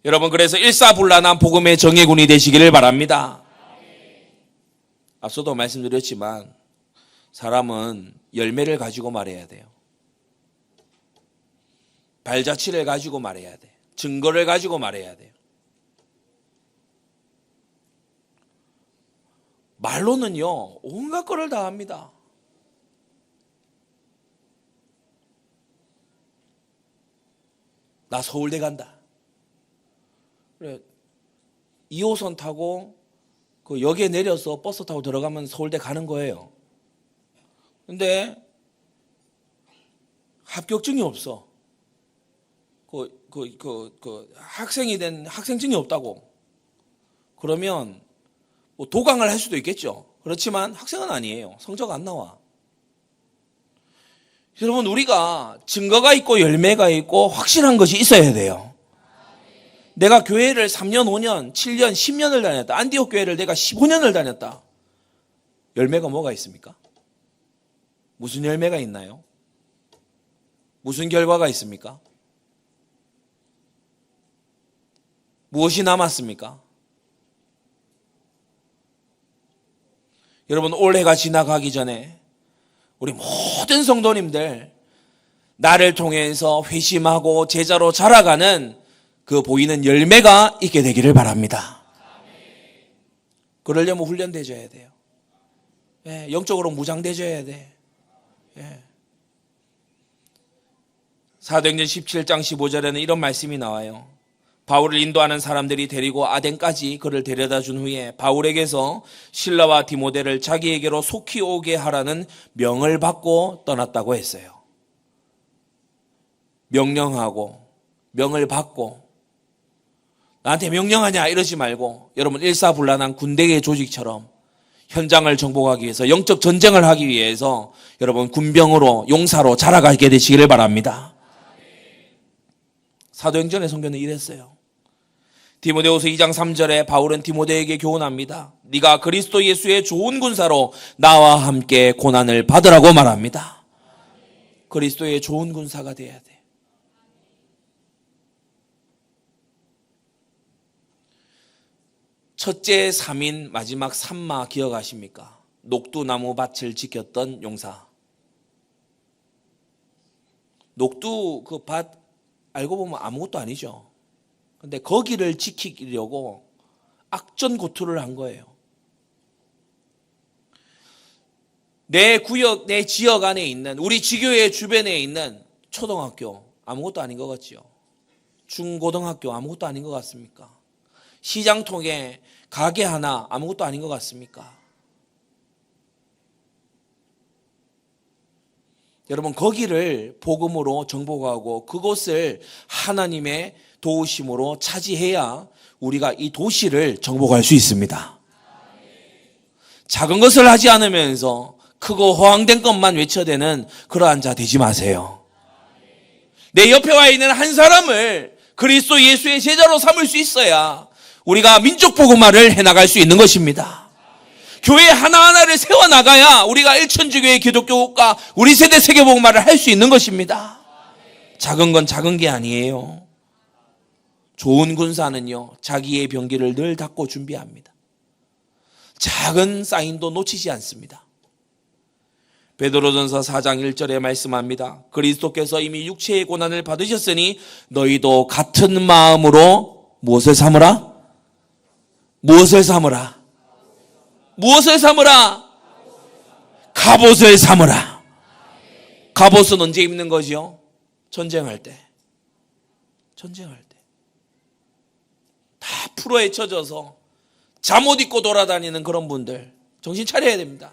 여러분 그래서 일사불란한 복음의 정예군이 되시기를 바랍니다. 앞서도 말씀드렸지만 사람은 열매를 가지고 말해야 돼요. 발자취를 가지고 말해야 돼. 증거를 가지고 말해야 돼요. 말로는요 온갖 거를 다 합니다. 나 서울대 간다. 그래 2호선 타고 그 역에 내려서 버스 타고 들어가면 서울대 가는 거예요. 근데 합격증이 없어. 학생이 된 학생증이 없다고. 그러면 뭐 도강을 할 수도 있겠죠. 그렇지만 학생은 아니에요. 성적 안 나와. 여러분 우리가 증거가 있고 열매가 있고 확실한 것이 있어야 돼요. 내가 교회를 3년, 5년, 7년, 10년을 다녔다. 안디옥 교회를 내가 15년을 다녔다. 열매가 뭐가 있습니까? 무슨 열매가 있나요? 무슨 결과가 있습니까? 무엇이 남았습니까? 여러분 올해가 지나가기 전에 우리 모든 성도님들 나를 통해서 회심하고 제자로 자라가는 그 보이는 열매가 있게 되기를 바랍니다. 그러려면 훈련되어야 돼요. 예, 영적으로 무장되어야 돼. 예. 사도행전 17장 15절에는 이런 말씀이 나와요. 바울을 인도하는 사람들이 데리고 아덴까지 그를 데려다 준 후에 바울에게서 실라와 디모데를 자기에게로 속히 오게 하라는 명을 받고 떠났다고 했어요. 명령하고 명을 받고 나한테 명령하냐 이러지 말고 여러분 일사불란한 군대의 조직처럼 현장을 정복하기 위해서, 영적 전쟁을 하기 위해서 여러분 군병으로, 용사로 자라가게 되시기를 바랍니다. 사도행전의 성경은 이랬어요. 디모데후서 2장 3절에 바울은 디모데에게 교훈합니다. 네가 그리스도 예수의 좋은 군사로 나와 함께 고난을 받으라고 말합니다. 그리스도의 좋은 군사가 돼야 돼. 첫째 3인 마지막 3마 기억하십니까? 녹두나무 밭을 지켰던 용사. 녹두 그 밭 알고 보면 아무것도 아니죠. 근데 거기를 지키려고 악전고투를 한 거예요. 내 구역, 내 지역 안에 있는, 우리 지교회 주변에 있는 초등학교 아무것도 아닌 것 같지요. 중고등학교 아무것도 아닌 것 같습니까? 시장통에 가게 하나 아무것도 아닌 것 같습니까? 여러분, 거기를 복음으로 정복하고 그곳을 하나님의 도우심으로 차지해야 우리가 이 도시를 정복할 수 있습니다. 작은 것을 하지 않으면서 크고 허황된 것만 외쳐대는 그러한 자 되지 마세요. 내 옆에 와 있는 한 사람을 그리스도 예수의 제자로 삼을 수 있어야 우리가 민족 복음화를 해나갈 수 있는 것입니다. 교회 하나하나를 세워나가야 우리가 일천주교의 기독교국가, 우리 세대 세계복음화를 할 수 있는 것입니다. 작은 건 작은 게 아니에요. 좋은 군사는요, 자기의 병기를 늘 닫고 준비합니다. 작은 사인도 놓치지 않습니다. 베드로전서 4장 1절에 말씀합니다. 그리스도께서 이미 육체의 고난을 받으셨으니 너희도 같은 마음으로 무엇을 삼으라? 무엇을 삼으라? 무엇을 삼으라? 갑옷을 삼으라. 갑옷은 언제 입는 거지요? 전쟁할 때. 전쟁할 때. 다 풀어에 쳐져서 잠옷 입고 돌아다니는 그런 분들 정신 차려야 됩니다.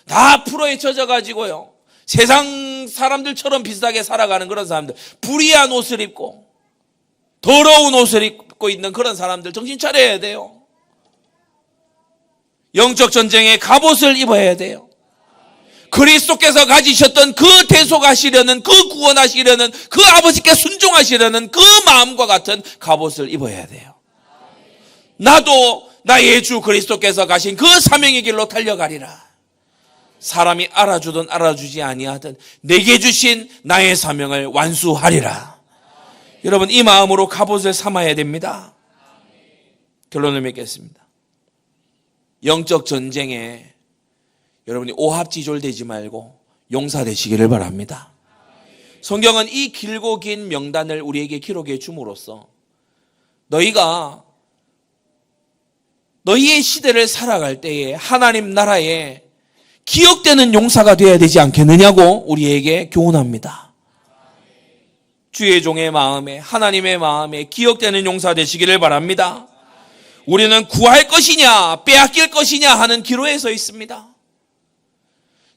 다 풀어에 쳐져가지고요, 세상 사람들처럼 비슷하게 살아가는 그런 사람들, 불의한 옷을 입고 더러운 옷을 입고 있는 그런 사람들 정신 차려야 돼요. 영적 전쟁의 갑옷을 입어야 돼요. 그리스도께서 가지셨던 그 대속하시려는, 그 구원하시려는, 그 아버지께 순종하시려는 그 마음과 같은 갑옷을 입어야 돼요. 나도 나의 주 그리스도께서 가신 그 사명의 길로 달려가리라. 사람이 알아주든 알아주지 아니하든 내게 주신 나의 사명을 완수하리라. 여러분, 이 마음으로 갑옷을 삼아야 됩니다. 결론을 맺겠습니다. 영적 전쟁에 여러분이 오합지졸되지 말고 용사 되시기를 바랍니다. 성경은 이 길고 긴 명단을 우리에게 기록해 줌으로써 너희가 너희의 시대를 살아갈 때에 하나님 나라에 기억되는 용사가 되어야 되지 않겠느냐고 우리에게 교훈합니다. 주의 종의 마음에, 하나님의 마음에 기억되는 용사 되시기를 바랍니다. 우리는 구할 것이냐 빼앗길 것이냐 하는 기로에 서 있습니다.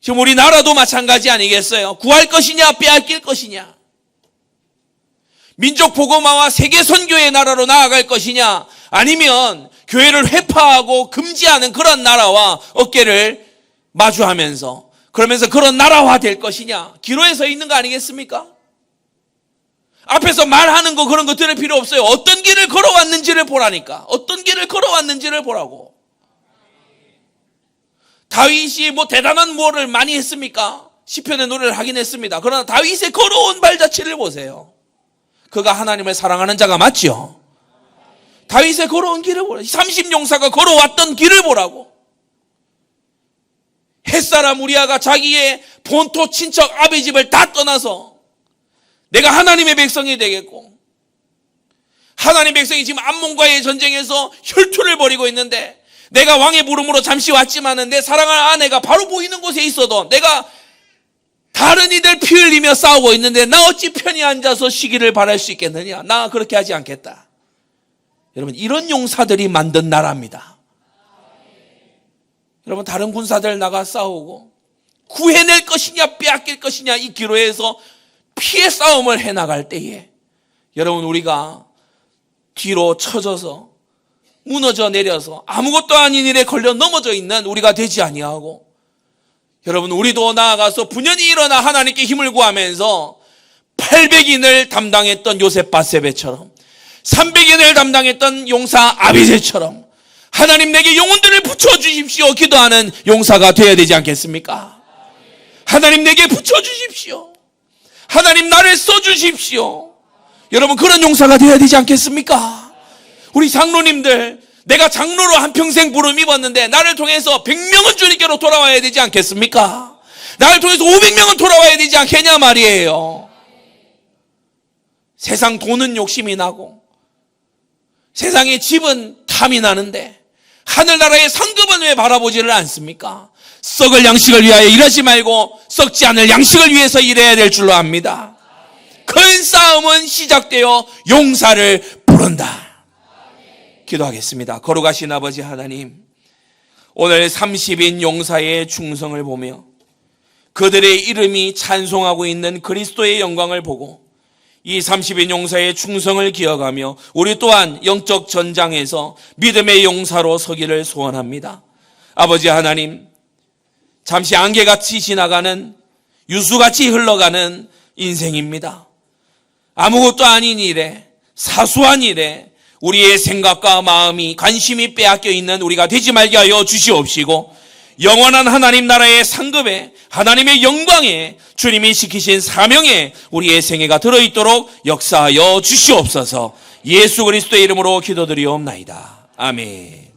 지금 우리나라도 마찬가지 아니겠어요? 구할 것이냐 빼앗길 것이냐, 민족 복음화와 세계 선교의 나라로 나아갈 것이냐, 아니면 교회를 회파하고 금지하는 그런 나라와 어깨를 마주하면서 그러면서 그런 나라화 될 것이냐, 기로에 서 있는 거 아니겠습니까? 앞에서 말하는 거 그런 거 들을 필요 없어요. 어떤 길을 걸어왔는지를 보라니까. 어떤 길을 걸어왔는지를 보라고. 다윗이 뭐 대단한 뭐를 많이 했습니까? 시편의 노래를 하긴 했습니다. 그러나 다윗의 걸어온 발자취를 보세요. 그가 하나님을 사랑하는 자가 맞죠? 다윗의 걸어온 길을 보라. 30용사가 걸어왔던 길을 보라고. 햇사람 우리아가 자기의 본토 친척 아베 집을 다 떠나서 내가 하나님의 백성이 되겠고, 하나님의 백성이 지금 암몬과의 전쟁에서 혈투를 벌이고 있는데 내가 왕의 부름으로 잠시 왔지만은 내 사랑할 아내가 바로 보이는 곳에 있어도 내가 다른 이들 피 흘리며 싸우고 있는데 나 어찌 편히 앉아서 쉬기를 바랄 수 있겠느냐? 나 그렇게 하지 않겠다. 여러분, 이런 용사들이 만든 나라입니다. 여러분, 다른 군사들 나가 싸우고 구해낼 것이냐 빼앗길 것이냐 이 기로에서 피해 싸움을 해나갈 때에 여러분, 우리가 뒤로 쳐져서 무너져 내려서 아무것도 아닌 일에 걸려 넘어져 있는 우리가 되지 아니하고, 여러분, 우리도 나아가서 분연히 일어나 하나님께 힘을 구하면서 800인을 담당했던 요셉 바세베처럼, 300인을 담당했던 용사 아비새처럼 하나님 내게 영혼들을 붙여주십시오 기도하는 용사가 되어야 되지 않겠습니까? 하나님 내게 붙여주십시오. 하나님 나를 써주십시오. 여러분, 그런 용사가 되어야 되지 않겠습니까? 우리 장로님들, 내가 장로로 한평생 부름 입었는데 나를 통해서 100명은 주님께로 돌아와야 되지 않겠습니까? 나를 통해서 500명은 돌아와야 되지 않겠냐 말이에요. 세상 돈은 욕심이 나고 세상의 집은 탐이 나는데 하늘나라의 상급은 왜 바라보지를 않습니까? 썩을 양식을 위하여 일하지 말고 썩지 않을 양식을 위해서 일해야 될 줄로 압니다. 큰 싸움은 시작되어 용사를 부른다. 기도하겠습니다. 거룩하신 아버지 하나님, 오늘 30인 용사의 충성을 보며 그들의 이름이 찬송하고 있는 그리스도의 영광을 보고 이 30인 용사의 충성을 기억하며 우리 또한 영적 전장에서 믿음의 용사로 서기를 소원합니다. 아버지 하나님, 잠시 안개같이 지나가는, 유수같이 흘러가는 인생입니다. 아무것도 아닌 일에, 사소한 일에 우리의 생각과 마음이, 관심이 빼앗겨 있는 우리가 되지 말게 하여 주시옵시고, 영원한 하나님 나라의 상급에, 하나님의 영광에, 주님이 시키신 사명에 우리의 생애가 들어있도록 역사하여 주시옵소서. 예수 그리스도의 이름으로 기도드리옵나이다. 아멘.